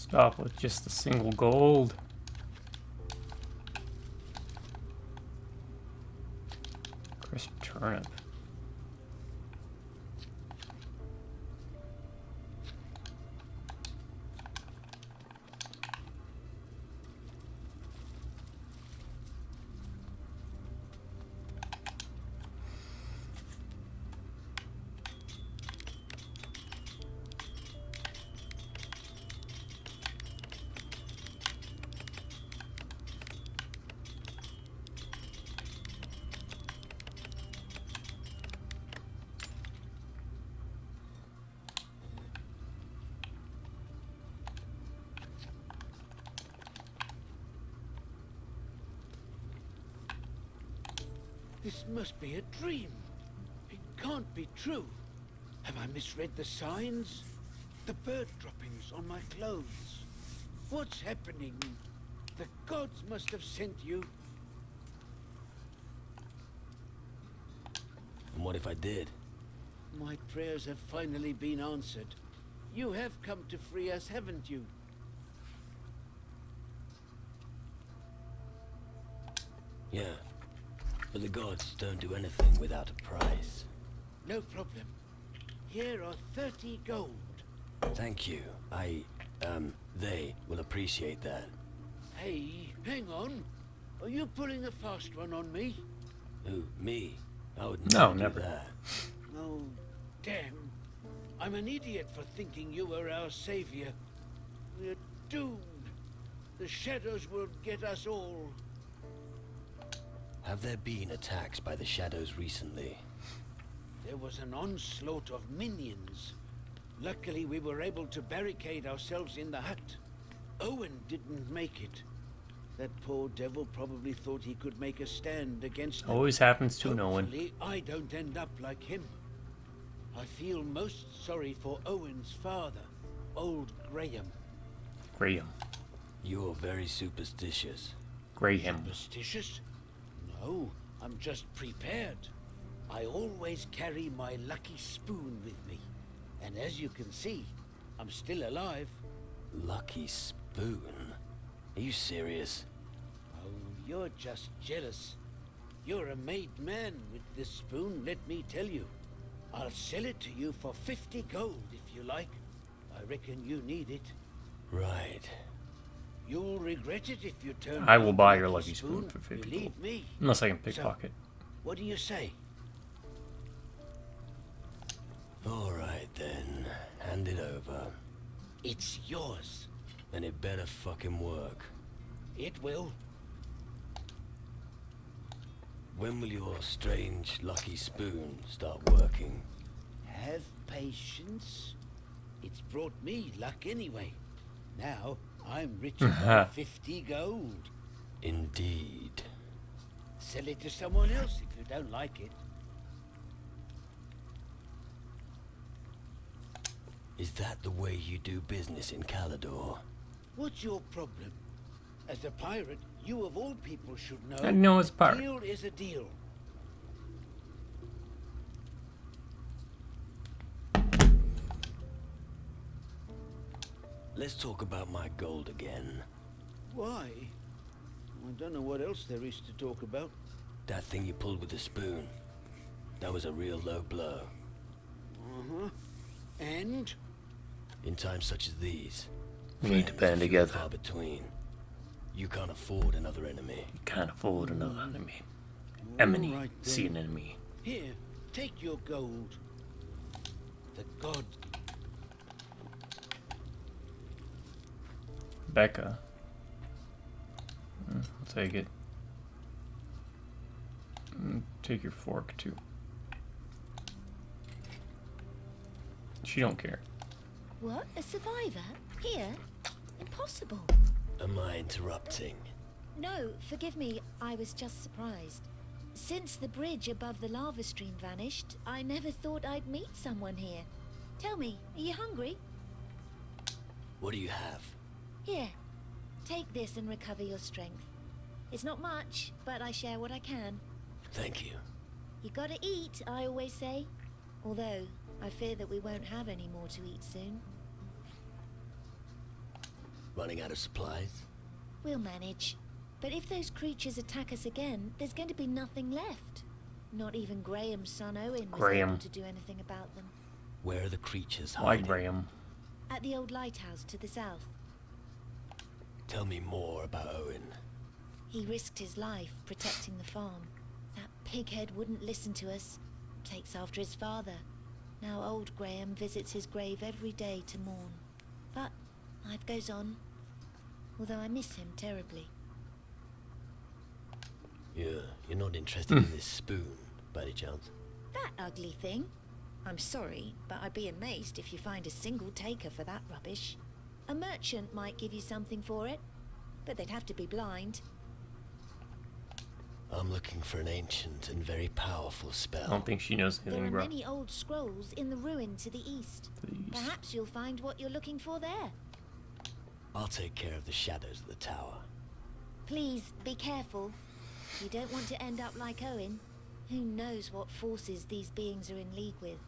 Stop with just a single gold. Crisp turnip. This must be a dream. It can't be true. Have I misread the signs? The bird droppings on my clothes. What's happening? The gods must have sent you. And what if I did? My prayers have finally been answered. You have come to free us, haven't you? Yeah. But the gods don't do anything without a price. No problem. Here are 30 gold. Thank you. They will appreciate that. Hey, hang on. Are you pulling a fast one on me? Who, me? I would No, never do never. that. Oh, damn. I'm an idiot for thinking you were our savior. We're doomed. The shadows will get us all. Have there been attacks by the shadows recently? There was an onslaught of minions. Luckily, we were able to barricade ourselves in the hut. Owen didn't make it. That poor devil probably thought he could make a stand against them. Always happens to no one. Hopefully, I don't end up like him. I feel most sorry for Owen's father, old Graham. Graham. You're very superstitious. Graham. Superstitious? No, I'm just prepared. I always carry my lucky spoon with me. And as you can see, I'm still alive. Lucky spoon? Are you serious? Oh, you're just jealous. You're a made man with this spoon, let me tell you. I'll sell it to you for 50 gold if you like. I reckon you need it. Right. You'll regret it if you turn I will down buy the your lucky lucky spoon for 50 Believe gold. me. Unless I can So, pickpocket. what do you say? All right then. Hand it over. It's yours. And it better fucking work. It will. When will your strange lucky spoon start working? Have patience. It's brought me luck anyway. Now, I'm richer by 50 gold. Indeed. Sell it to someone else if you don't like it. Is that the way you do business in Calador? What's your problem? As a pirate, you of all people should know. I know it's a pirate. Deal is a deal. Let's talk about my gold again. Why? I don't know what else there is to talk about. That thing you pulled with the spoon. That was a real low blow. Uh-huh. And? In times such as these, We need to friends band are few and together. far between. You can't afford another enemy. Can't afford another enemy. All Enemy. right, then. See an enemy. Here, take your gold. The god. Becca. I'll take it. Take your fork too. She don't care. What? A survivor? Here? Impossible. Am I interrupting? No, forgive me, I was just surprised. Since the bridge above the lava stream vanished, I never thought I'd meet someone here. Tell me, are you hungry? What do you have? Here, take this and recover your strength. It's not much, but I share what I can. Thank you. You gotta eat, I always say. Although, I fear that we won't have any more to eat soon. Running out of supplies? We'll manage. But if those creatures attack us again, there's going to be nothing left. Not even Graham's son Owen was able to do anything about them. Where are the creatures Why hiding? Graham? At the old lighthouse to the south. Tell me more about Owen. He risked his life protecting the farm. That pighead wouldn't listen to us. Takes after his father. Now old Graham visits his grave every day to mourn. But life goes on. Although I miss him terribly. You're not interested in this spoon, by any chance? That ugly thing? I'm sorry, but I'd be amazed if you find a single taker for that rubbish. A merchant might give you something for it, but they'd have to be blind. I'm looking for an ancient and very powerful spell. I don't think she knows anything There are about many old scrolls in the ruin to the east. Perhaps you'll find what you're looking for there. I'll take care of the shadows of the tower. Please, be careful. You don't want to end up like Owen. Who knows what forces these beings are in league with.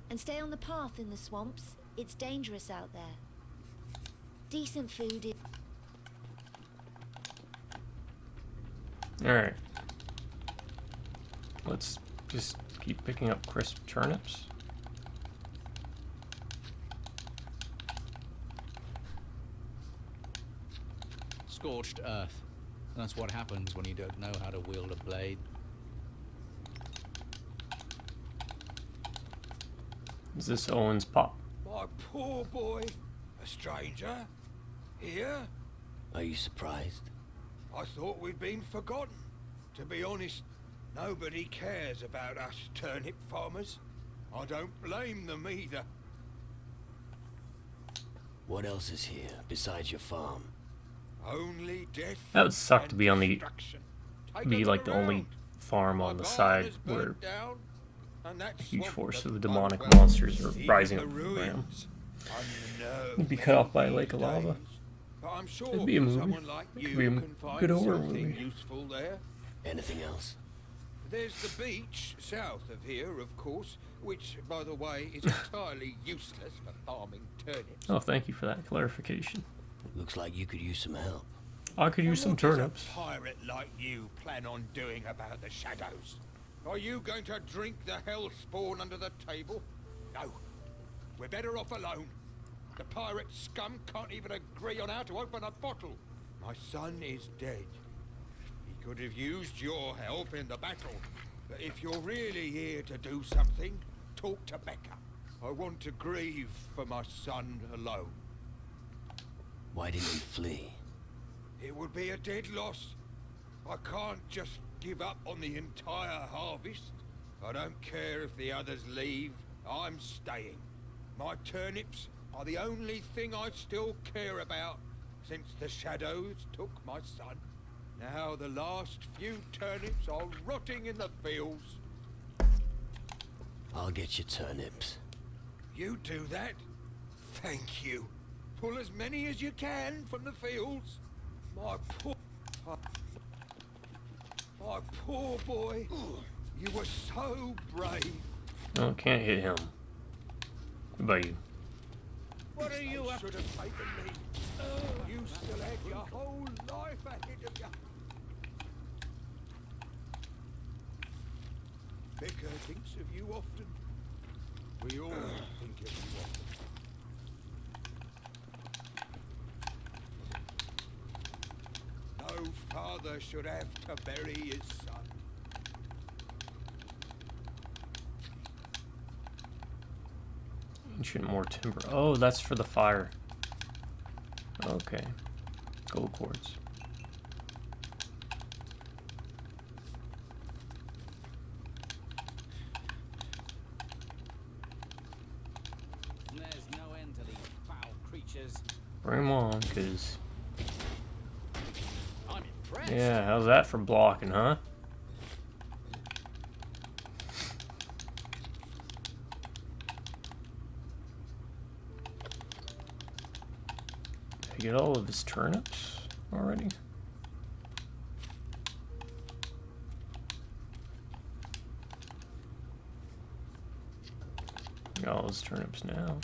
And stay on the path in the swamps. It's dangerous out there. Decent food is... Alright. Let's just keep picking up crisp turnips. Scorched earth. That's what happens when you don't know how to wield a blade. Is this Owen's pop? My poor boy. A stranger? Here? Are you surprised? I thought we'd been forgotten. To be honest, nobody cares about us turnip farmers. I don't blame them either. What else is here besides your farm? Only death. That would suck to and be on the destruction. be Take a like look the only around. farm My on the barn side is where burnt down, and that a huge swamp force of doesn't the bode demonic well. monsters are Even rising the up from the ground. ruins unnerve You'd be me cut off by a these lake of lava. days. But I'm sure It'd be a movie. someone like It you could be a can find good horror something movie. useful there. Anything else? There's the beach south of here, of course, which, by the way, is entirely useless for farming turnips. Oh, thank you for that clarification. Looks like you could use some help. I could use some What does turnips. a pirate like you plan on doing about the shadows? Are you going to drink the hell spawn under the table? No. We're better off alone. The pirate scum can't even agree on how to open a bottle. My son is dead. He could have used your help in the battle. But if you're really here to do something, talk to Becca. I want to grieve for my son alone. Why didn't you flee? It would be a dead loss. I can't just give up on the entire harvest. I don't care if the others leave. I'm staying. My turnips are the only thing I still care about since the shadows took my son. Now the last few turnips are rotting in the fields. I'll get you turnips. You do that? Thank you. Pull as many as you can from the fields. My poor boy. You were so brave. No, can't hit him. What about you? What are you up? Should have taken me. You still had your whole life ahead of you. Becca thinks of you often. We all think of you often. No father should have to bury his son. Ancient more timber. Oh, that's for the fire. Okay. Gold quartz. There's no end to these foul creatures. Bring them on, cause I'm impressed. yeah, how's that for blocking, huh? Did I get all of his turnips already? Got all his turnips now.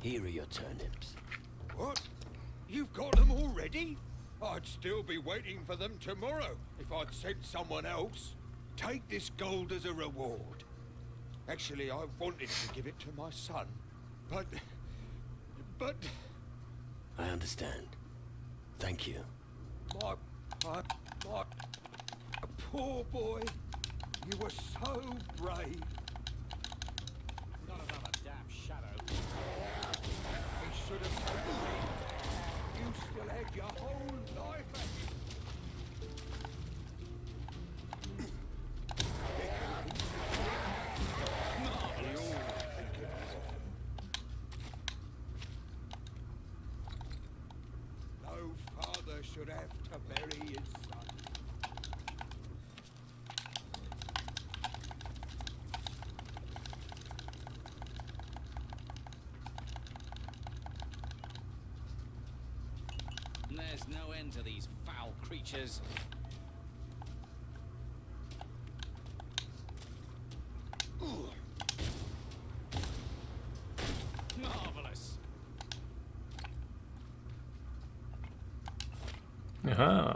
Here are your turnips. What? You've got them already? I'd still be waiting for them tomorrow if I'd sent someone else. Take this gold as a reward. Actually, I wanted to give it to my son, but... I understand. Thank you. My poor boy. You were so brave. Not another damn shadow. He should have told me. You still had your whole life at you. No father should have to bury his son. There's no end to these foul creatures. Marvelous. Uh-huh.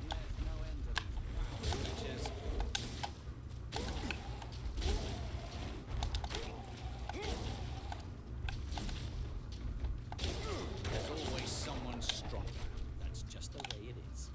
There's no end to these foul creatures. There's always someone stronger. That's just the way it is.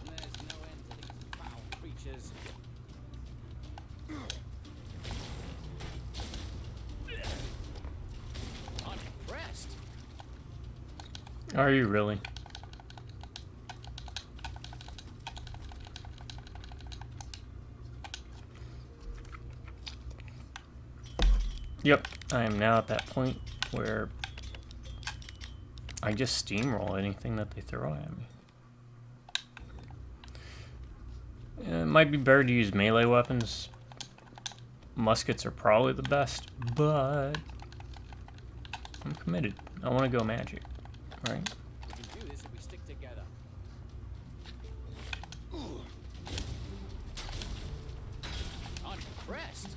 There's no end to these foul creatures. I'm impressed. Are you really? Yep, I am now at that point where I just steamroll anything that they throw at me. It might be better to use melee weapons. Muskets are probably the best, but I'm committed. I want to go magic, right? We can do this if we stick together. I'm impressed.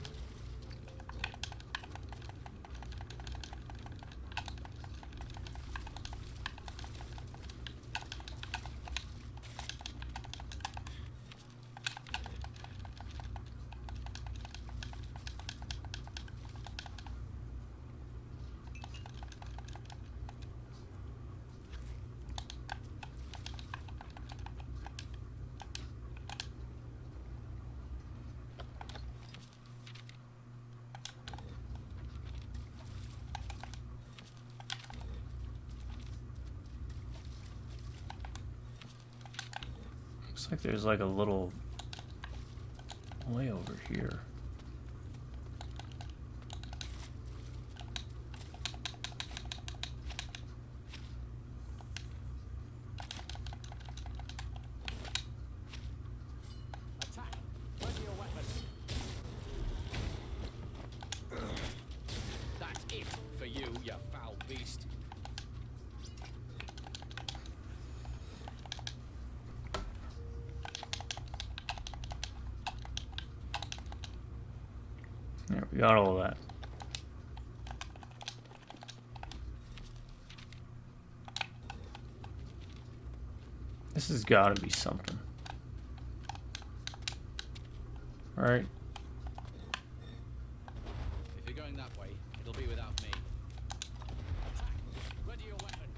Looks like there's like a little way over here. Attack! Ready your weapon. That's it for you, you foul beast. There, we got all that. This has got to be something. All right. If you're going that way, it'll be without me. Attack! Ready your weapon.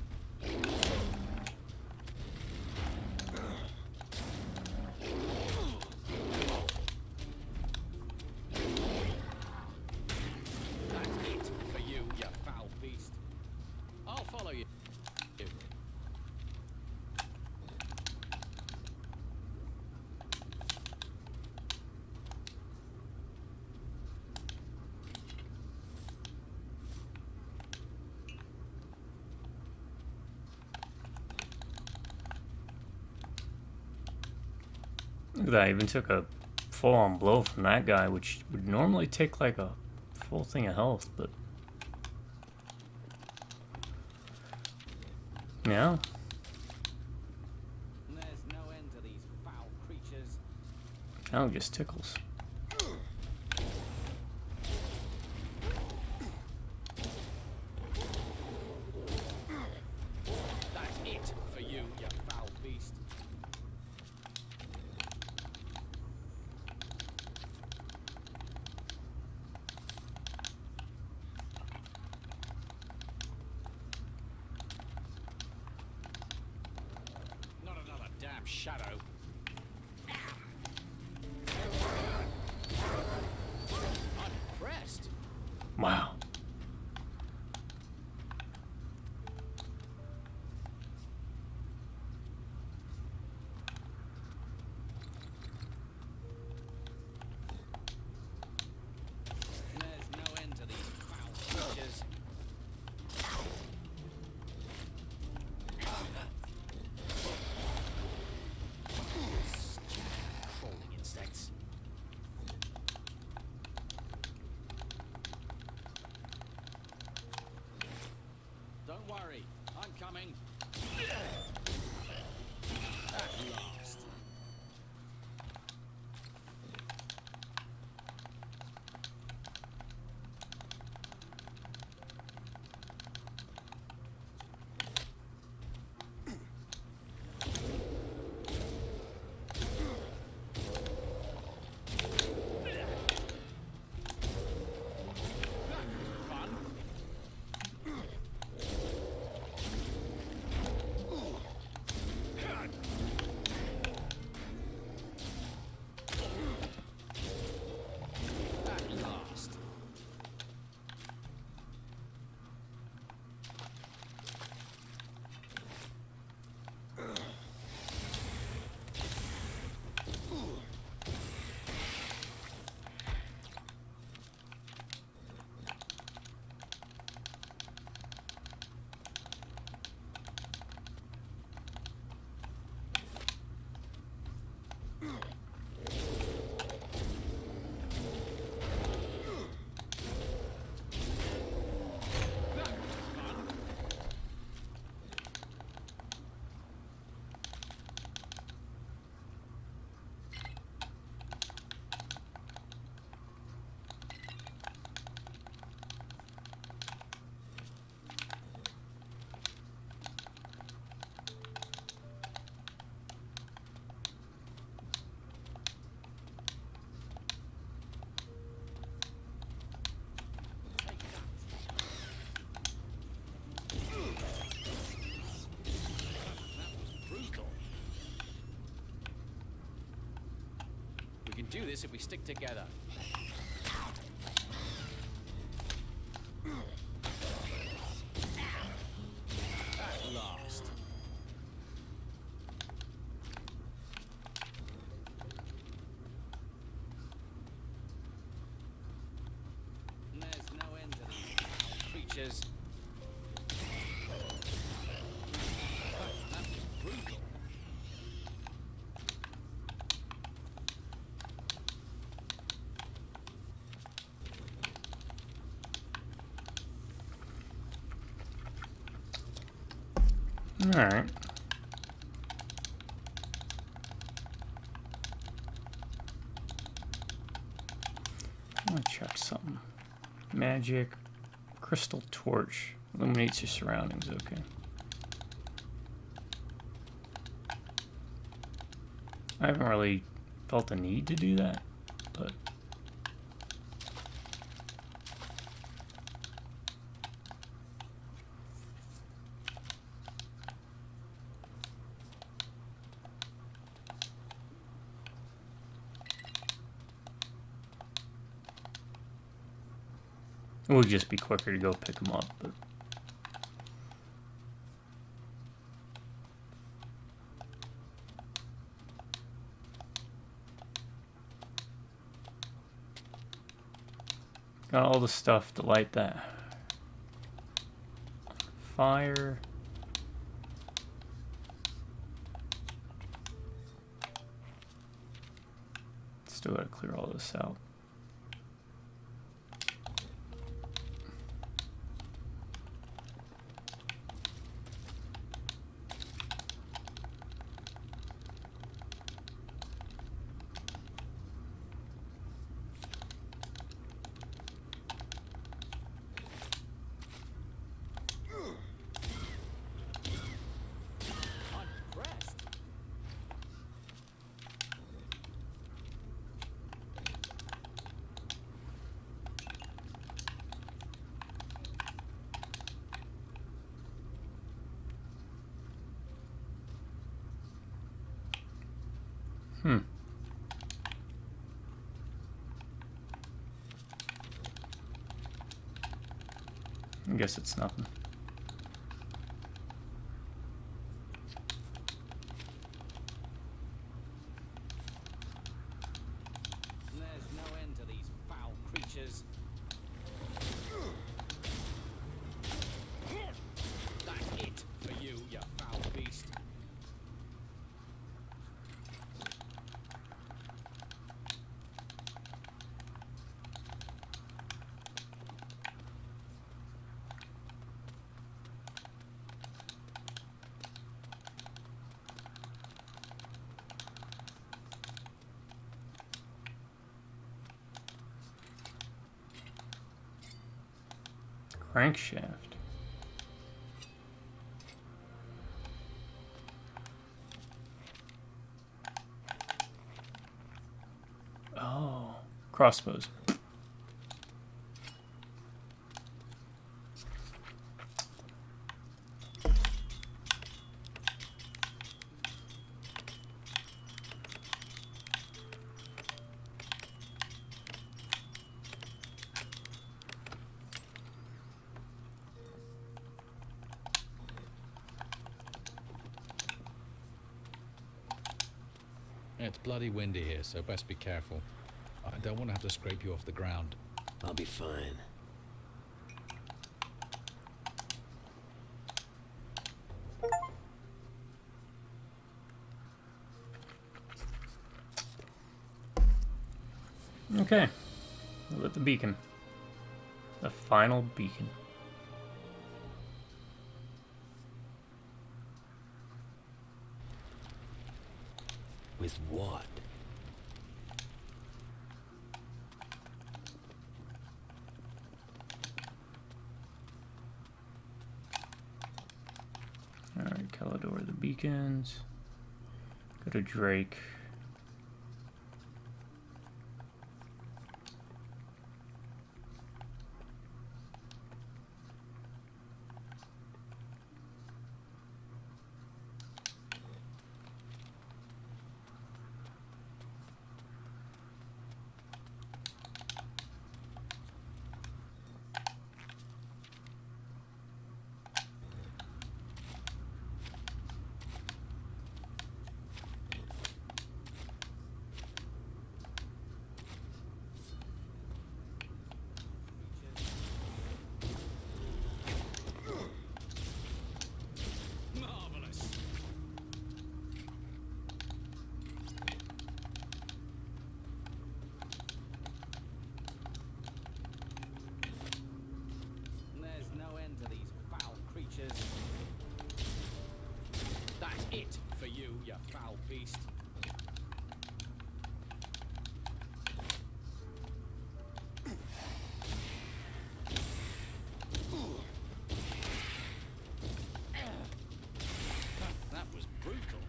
That's it for you, you foul beast. I'll follow you. Look at that. I even took a full-on blow from that guy, which would normally take like a full thing of health, but yeah. There's no end to these foul creatures. Now it just tickles. That's it for you, you foul beast. Not another damn shadow. I'm impressed. Wow. There's no end to these foul creatures. Crawling insects. Don't worry, I'm coming. At last. Fun. At last. Take that. That was brutal. We can do this if we stick together. At last. There's no end to these foul creatures. That was brutal. Alright. I want to check something. Magic. Crystal torch. Illuminates your surroundings. Okay. I haven't really felt the need to do that, but it would just be quicker to go pick them up, but got all the stuff to light that fire. Still gotta clear all this out. I guess it's nothing. There's no end to these foul creatures. That's it for you, you foul beast. Crankshaft. Oh, crossbows. It's bloody windy here, so best be careful. I don't want to have to scrape you off the ground. I'll be fine. Okay. Lit the beacon. The final beacon. With what? Alright, Calidor the beacons. Go to Drake. Marvelous. There's no end to these foul creatures. That's it for you, you foul beast. That was brutal.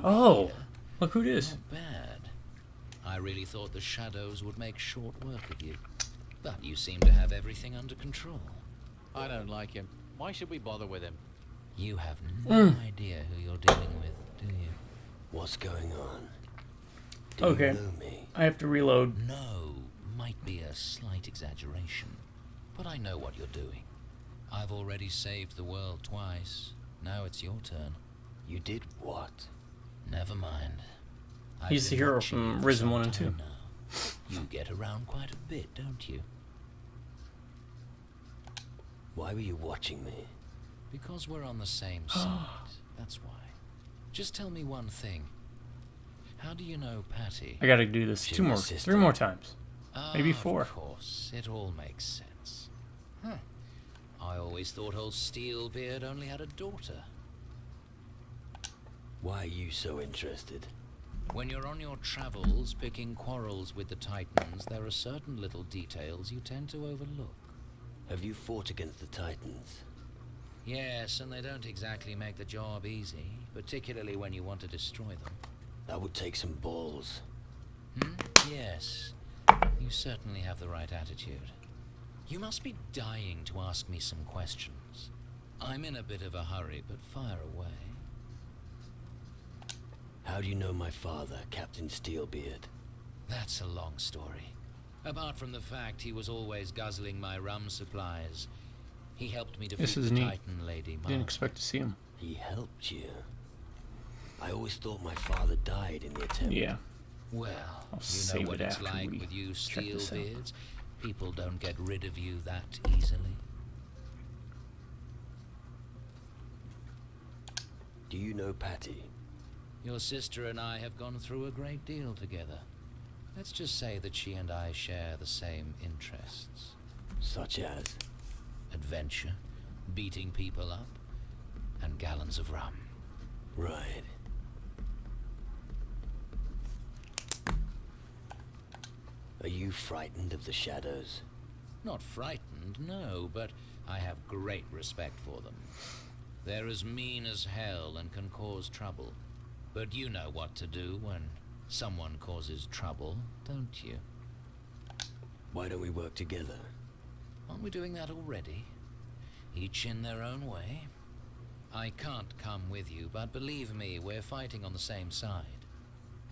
Oh, look who it is. Not bad. I really thought the shadows would make short work of you. But you seem to have everything under control. I don't like him. Why should we bother with him? You have no idea who you're dealing with, do you? What's going on? Do Okay. you know me? I have to reload. No, might be a slight exaggeration. But I know what you're doing. I've already saved the world twice. Now it's your turn. You did what? Never mind. I've He's the been hero watching you from for Risen some 1 and 2. time now. You get around quite a bit, don't you? Why were you watching me? Because we're on the same side. That's why. Just tell me one thing. How do you know Patty? I gotta do this She's two my more, sister. 3 more times. Maybe 4. Of course, it all makes sense. Huh. I always thought old Steelbeard only had a daughter. Why are you so interested? When you're on your travels picking quarrels with the Titans, there are certain little details you tend to overlook. Have you fought against the Titans? Yes, and they don't exactly make the job easy, particularly when you want to destroy them. That would take some balls. Yes, you certainly have the right attitude. You must be dying to ask me some questions. I'm in a bit of a hurry, but fire away. How do you know my father, Captain Steelbeard? That's a long story. Apart from the fact he was always guzzling my rum supplies, he helped me defeat This is the neat. Titan Lady Didn't Mark. expect to see him. He helped you? I always thought my father died in the attempt. Yeah. Well, I'll you save know what it it's after like we with you check this out. Steelbeards. People don't get rid of you that easily. Do you know Patty? Your sister and I have gone through a great deal together. Let's just say that she and I share the same interests. Such as? Adventure, beating people up, and gallons of rum. Right. Are you frightened of the shadows? Not frightened, no, but I have great respect for them. They're as mean as hell and can cause trouble. But you know what to do when someone causes trouble, don't you? Why don't we work together? Aren't we doing that already? Each in their own way? I can't come with you, but believe me, we're fighting on the same side.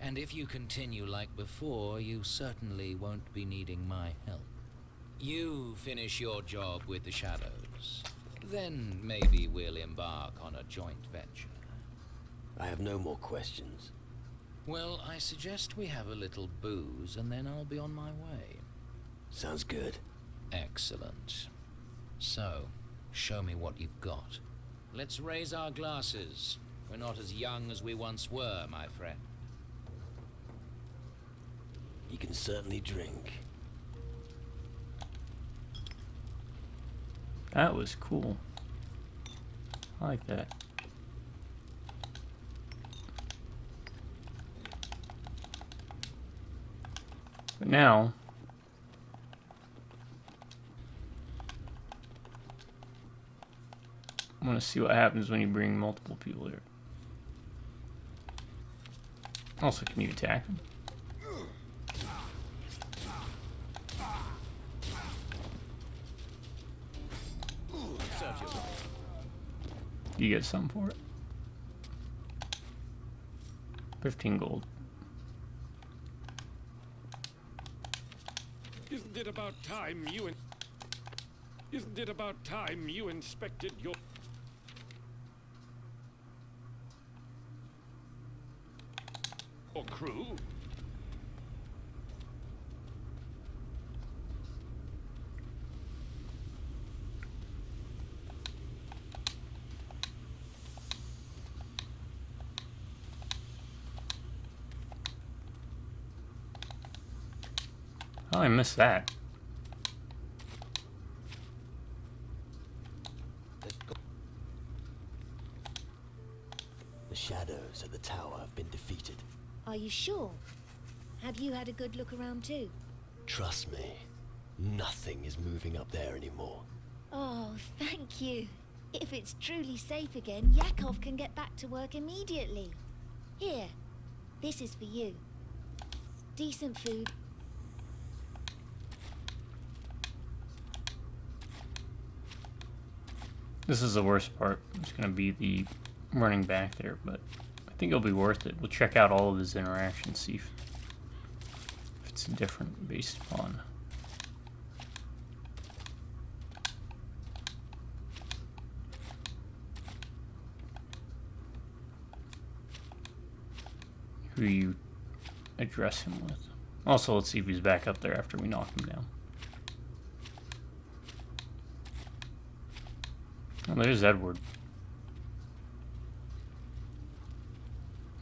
And if you continue like before, you certainly won't be needing my help. You finish your job with the shadows. Then maybe we'll embark on a joint venture. I have no more questions. Well, I suggest we have a little booze, and then I'll be on my way. Sounds good. Excellent. So, show me what you've got. Let's raise our glasses. We're not as young as we once were, my friend. You can certainly drink. That was cool. I like that. But now, I want to see what happens when you bring multiple people here. Also, can you attack them? You get something for it. 15 gold. Isn't it about time you inspected your crew? Oh, I missed that. The shadows at the tower have been defeated. Are you sure? Have you had a good look around too? Trust me, nothing is moving up there anymore. Oh, thank you. If it's truly safe again, Yakov can get back to work immediately. Here, this is for you. Decent food. This is the worst part. It's going to be the running back there, but I think it'll be worth it. We'll check out all of his interactions, see if it's different based upon. Who you address him with. Also, let's see if he's back up there after we knock him down. Oh, there's Edward.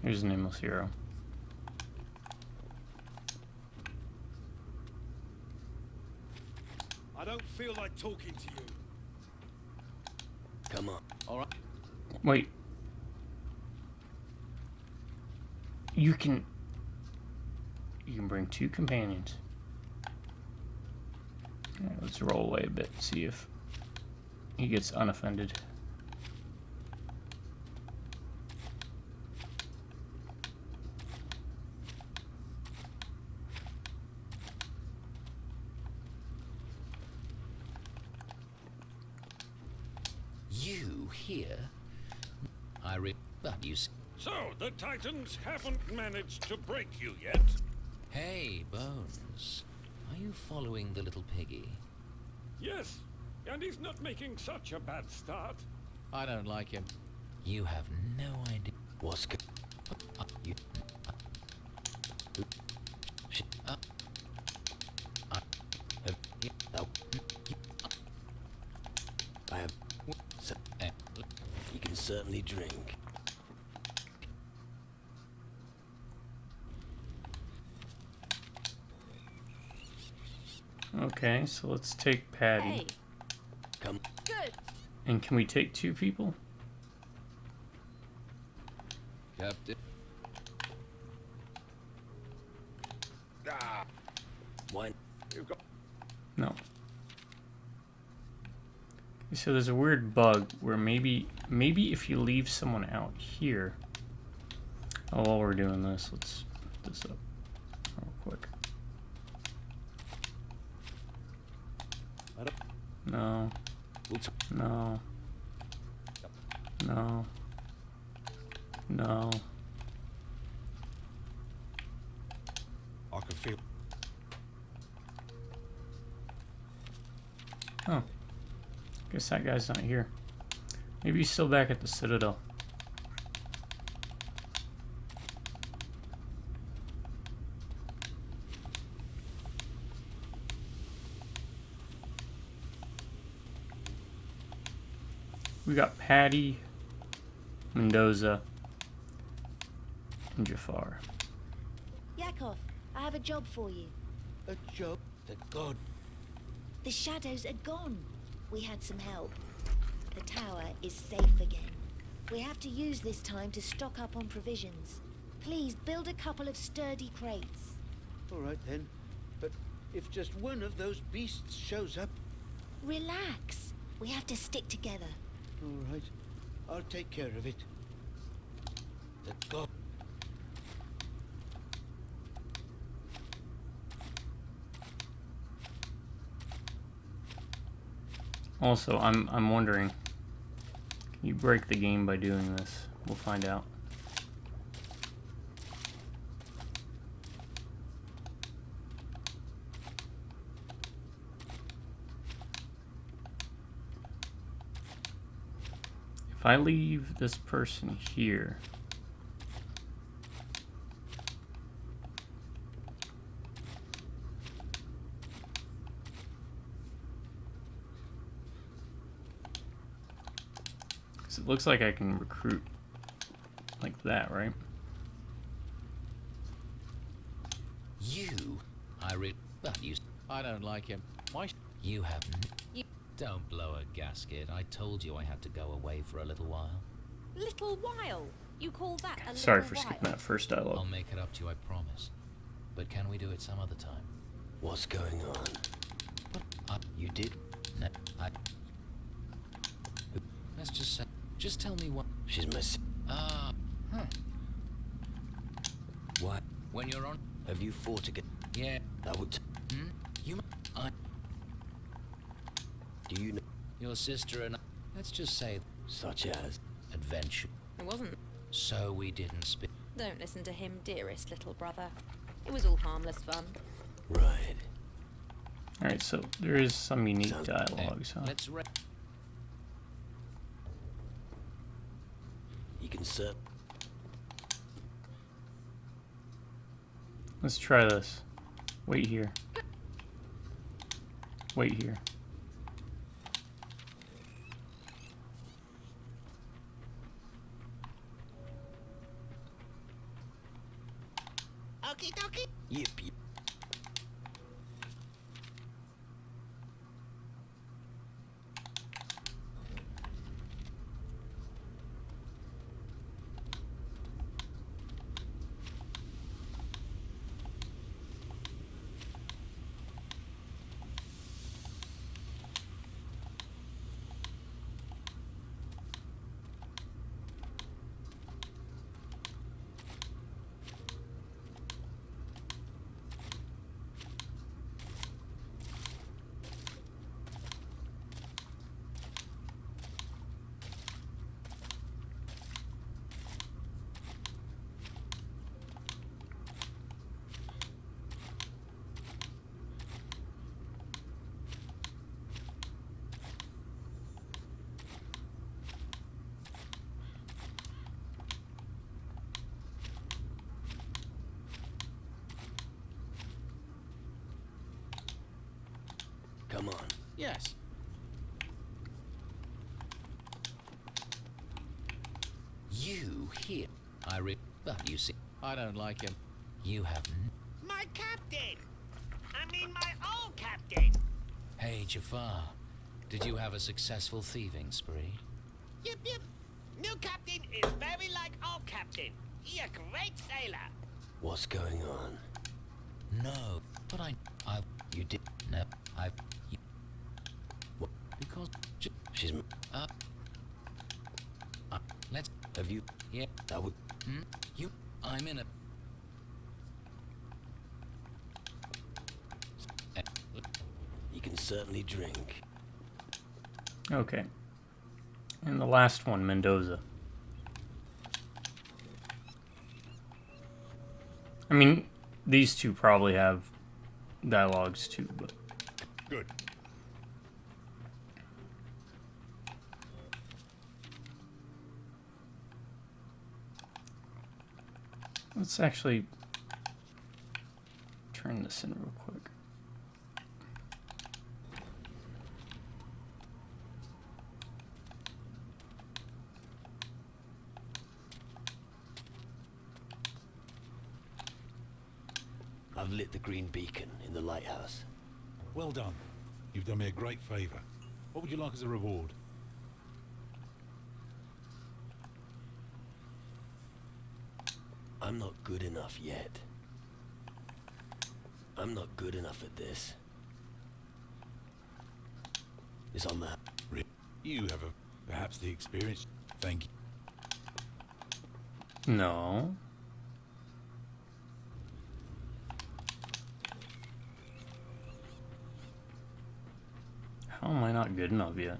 Here's the Nameless hero. don't feel like talking to you. Come on. All right. Wait. You can bring 2 companions. Alright, let's roll away a bit, see if he gets unoffended. You here? But you. So, the Titans haven't managed to break you yet? Hey, Bones. Are you following the little piggy? Yes, and he's not making such a bad start. I don't like him. You have no idea. What's good? You. I have. You can certainly drink. Okay, so let's take Patty. Hey, Come. good. And can we take 2 people? Captain. Why? No. So there's a weird bug where maybe if you leave someone out here. Oh, while we're doing this, let's put this up real quick. No. No. No. No. I can feel. Oh. Guess that guy's not here. Maybe he's still back at the Citadel. We got Patty, Mendoza, and Jafar. Yakov, I have a job for you. A job? The god. The shadows are gone. We had some help. The tower is safe again. We have to use this time to stock up on provisions. Please build a couple of sturdy crates. All right then. But if just one of those beasts shows up... Relax. We have to stick together. All right. I'll take care of it. The god. Also, I'm wondering, can you break the game by doing this? We'll find out. If I leave this person here, it looks like I can recruit like that, right? But you. I don't like him. Why? You have. Don't blow a gasket. I told you I had to go away for a little while. Little while? You call that a Sorry little for skipping while? that first I'll dialogue. make it up to you, I promise. But can we do it some other time? What's going on? You did? No, let's just say. Just tell me what. She's my. Why? When you're on. Have you fought again? Yeah. That would. You. Do you know? Your sister and I. Let's just say. Such as. Adventure. It wasn't. So we didn't speak. Don't listen to him, dearest little brother. It was all harmless fun. Right. Alright, so there is some unique dialogue, so. Let's. You can set. Let's try this. Wait here. Wait here. Okie dokie. Yip. Come on. Yes. You here. But you see, I don't like him. you have My captain! I mean my old captain! Hey, Jafar. Did you have a successful thieving spree? Yep, yep. New captain is very like old captain. He a great sailor. What's going on? No, but you did. No, you, What? because, She's... let's, Have you... yeah, That would... I'm in a, You can certainly drink. Okay. And the last one, Mendoza. I mean, these two probably have dialogues too, but... Good. Let's actually turn this in real quick. I've lit the green beacon in the lighthouse. Well done. You've done me a great favor. What would you like as a reward? I'm not good enough yet. I'm not good enough at this. It's on that. You have perhaps the experience. Thank you. No. How am I not good enough yet?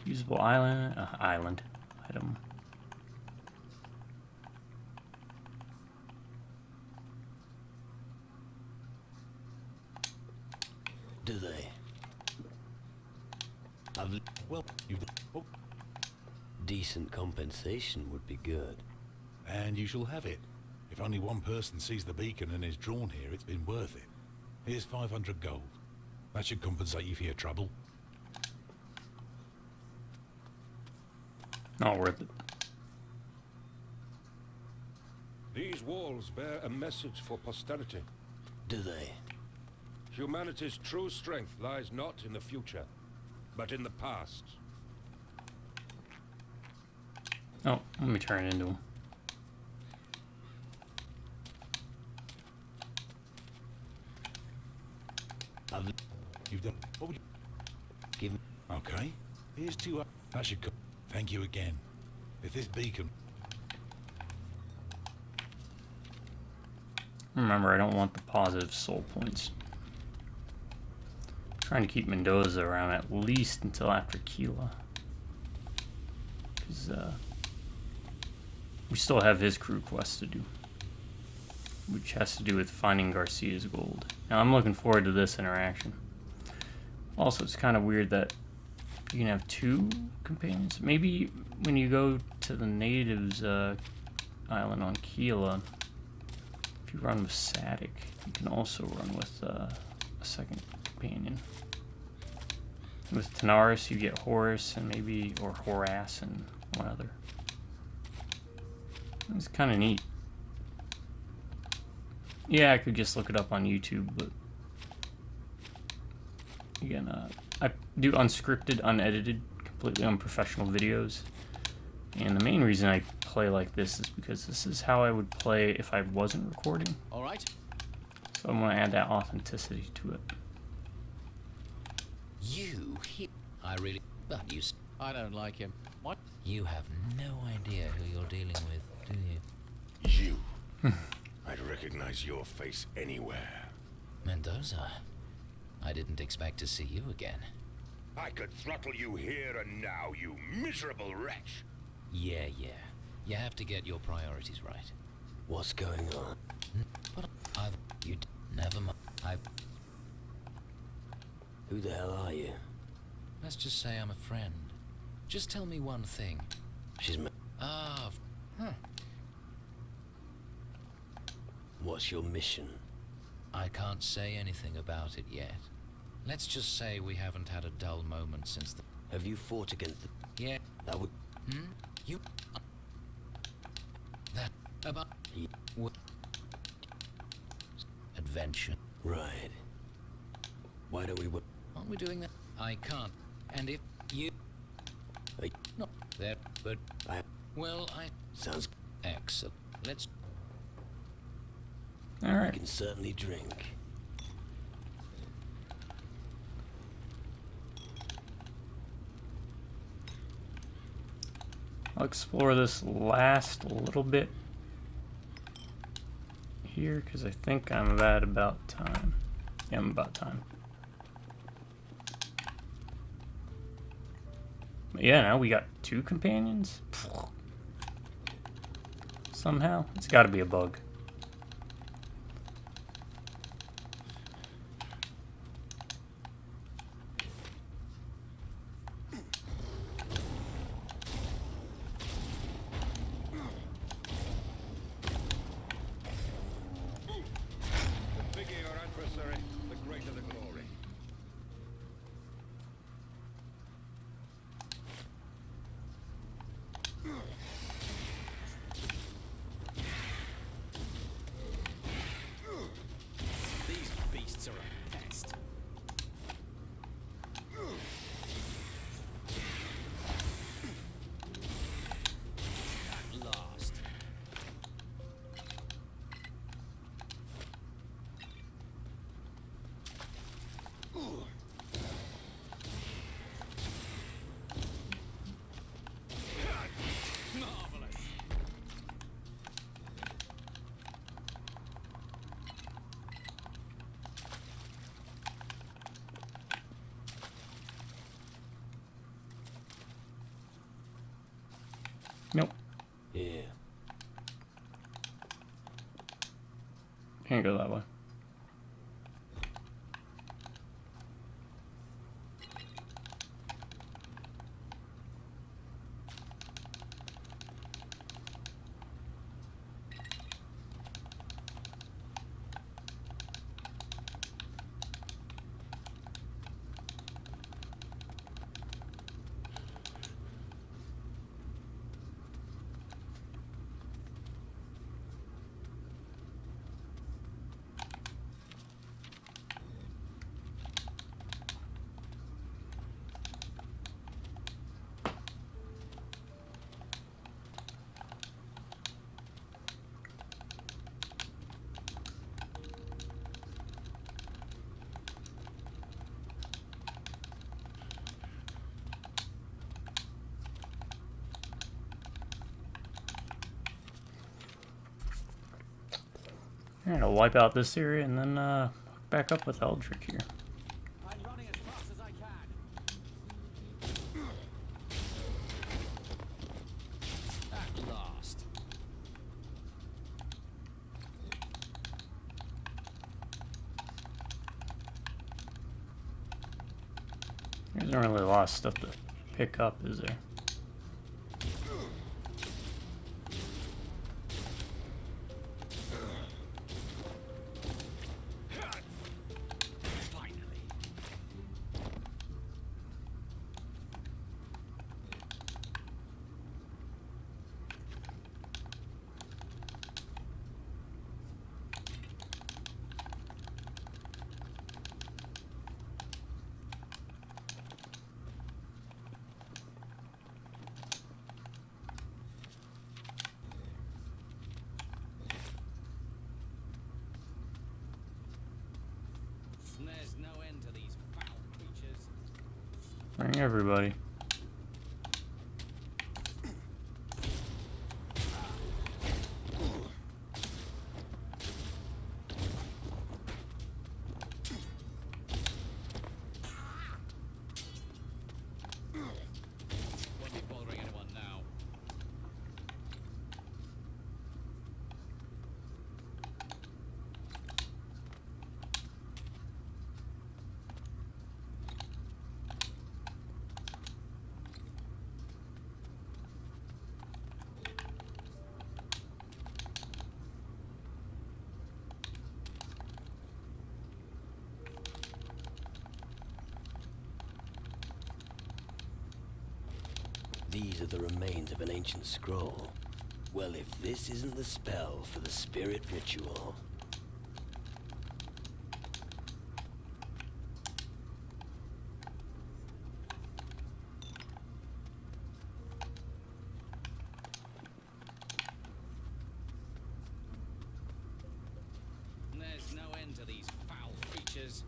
Usable island item. Do they? Well, you've... Oh, Decent compensation would be good. and you shall have it. If only one person sees the beacon and is drawn here, it's been worth it. Here's 500 gold. That should compensate you for your trouble. Not worth it. These walls bear a message for posterity. Do they? Humanity's true strength lies not in the future, but in the past. Oh, let me turn it into him. You've done... What would you... Give me... Okay. Here's two... That should come... Thank you again. If this beacon... Remember, I don't want the positive soul points. Trying to keep Mendoza around at least until after Keela. Because we still have his crew quest to do, which has to do with finding Garcia's gold. Now I'm looking forward to this interaction. Also, it's kind of weird that you can have two companions. Maybe when you go to the natives island on Keela, if you run with Sadik, you can also run with a second companion. With Tanaris, you get Horus and maybe, or Horace and one other. It's kind of neat. Yeah, I could just look it up on YouTube, but again, I do unscripted, unedited, completely unprofessional videos. And the main reason I play like this is because this is how I would play if I wasn't recording. All right. So I'm going to add that authenticity to it. You he I really but you I don't like him. What? you have no idea who you're dealing with, do you? You. I'd recognize your face anywhere. Mendoza. I didn't expect to see you again. I could throttle you here and now, you miserable wretch. Yeah. You have to get your priorities right. What's going on? But never mind. Who the hell are you? Let's just say I'm a friend. Just tell me one thing. She's What's your mission? I can't say anything about it yet. Let's just say we haven't had a dull moment since the... Have you fought against the... Yeah. That would... You... That... About... Adventure. Right. Why don't we... Aren't we doing that? I can't. And if you... Not there, but... Well, Sounds... Excellent. Let's... Alright. You can certainly drink. I'll explore this last little bit here because I think I'm at about time. Yeah, I'm about time. But yeah, now we got 2 companions. Somehow. It's got to be a bug. Nope. Yeah. Can't go that way. Alright, I'll wipe out this area and then back up with Eldrick here. I'm running as fast as I can. At last. There isn't really a lot of stuff to pick up, is there? There's no end to these foul creatures. Bring everybody. Won't be bothering anyone now. these are the remains of an ancient scroll. Well, if this isn't the spell for the spirit ritual. There's no end to these foul creatures.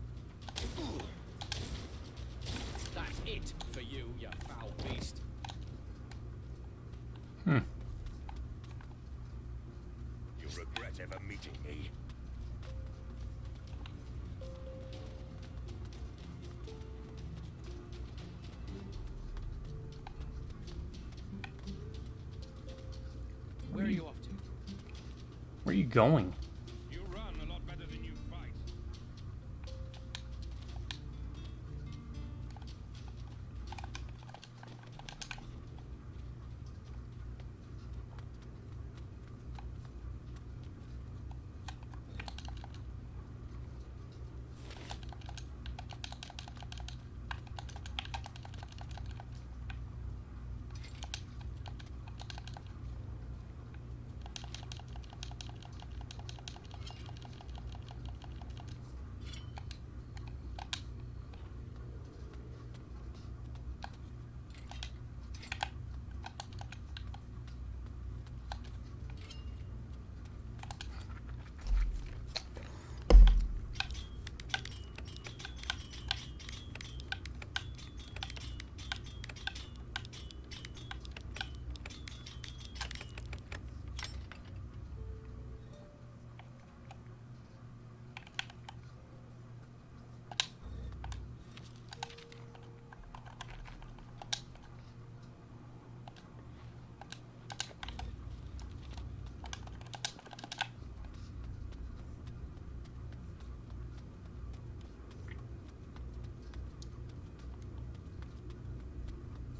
That's it for you, you foul beast. You'll regret ever meeting me. Where are you off to? Where are you going? You run a lot better than you fight.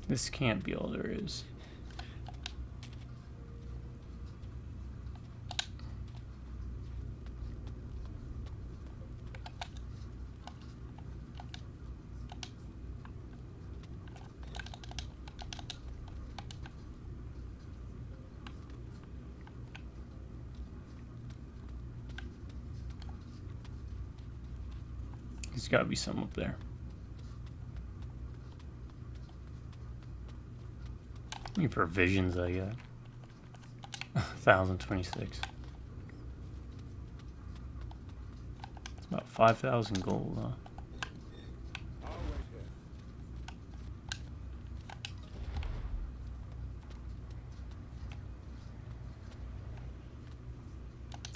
This can't be all there is. There's got to be some up there. How many provisions I got? 1,026. It's about 5,000 gold, huh?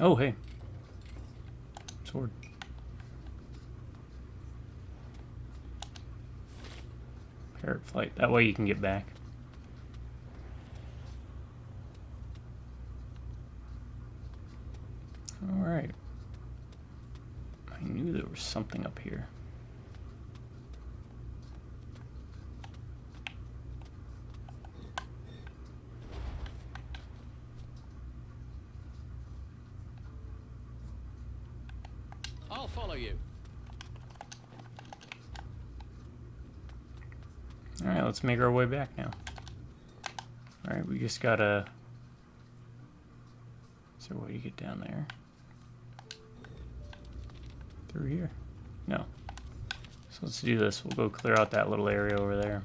Oh, hey. Sword. Parrot flight. That way you can get back. Alright. I knew there was something up here. I'll follow you. Alright, let's make our way back now. Alright, we just gotta... Is there a way to get down there? Through here? No. So let's do this. We'll go clear out that little area over there.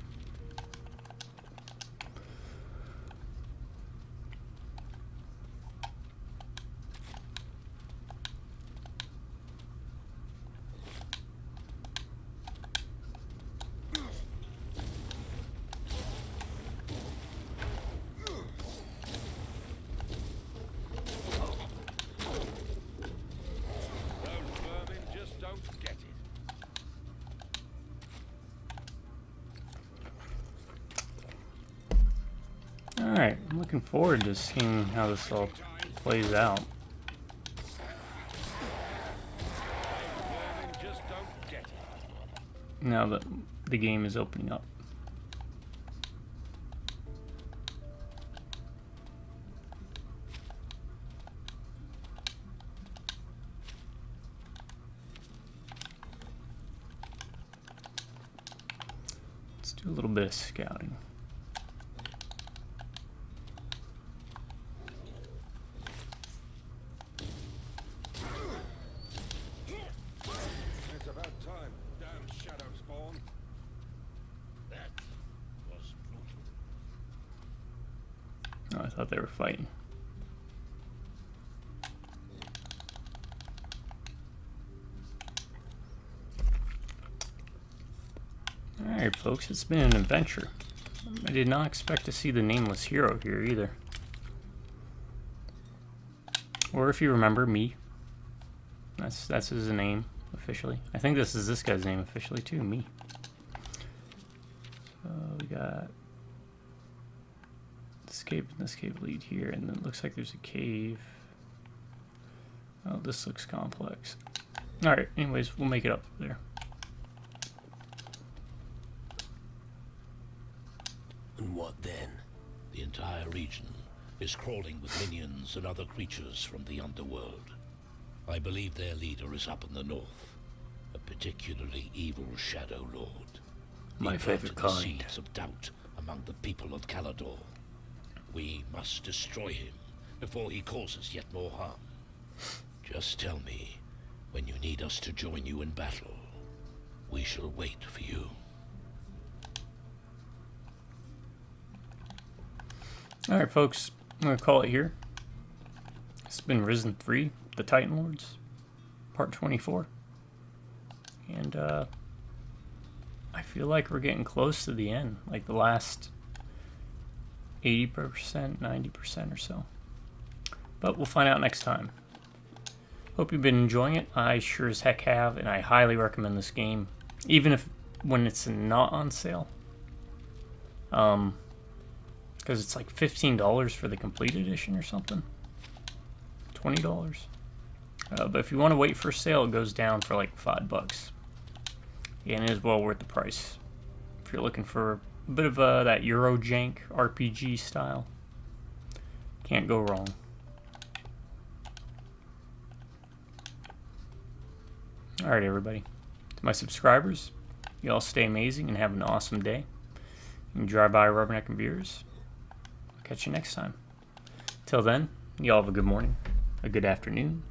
Alright, I'm looking forward to seeing how this all plays out. Now that the game is opening up. Let's do a little bit of scouting. Thought they were fighting. Alright, folks, it's been an adventure. I did not expect to see the Nameless hero here either. Or if you remember, me. That's his name officially. I think this is this guy's name officially too, me. We got escape and escape lead here, and then it looks like there's a cave. Oh, this looks complex. Alright, anyways, we'll make it up there. And what then? The entire region is crawling with minions and other creatures from the underworld. I believe their leader is up in the north, a particularly evil Shadow Lord. My favorite kind. Seeds of doubt among the people of Calador. We must destroy him before he causes yet more harm. Just tell me when you need us to join you in battle. We shall wait for you. Alright, folks, I'm going to call it here. It's been Risen 3, the Titan Lords, part 24. And, I feel like we're getting close to the end, like the last 80%, 90% or so. But we'll find out next time. Hope you've been enjoying it. I sure as heck have, and I highly recommend this game, even if when it's not on sale. Because it's like $15 for the complete edition or something. $20. But if you want to wait for sale, it goes down for like $5. And it is well worth the price. If you're looking for a bit of that Eurojank RPG style, can't go wrong. Alright, everybody. To my subscribers, you all stay amazing and have an awesome day. You can drive by Rubberneck and Beers. I'll catch you next time. Till then, you all have a good morning, a good afternoon,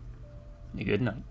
and a good night.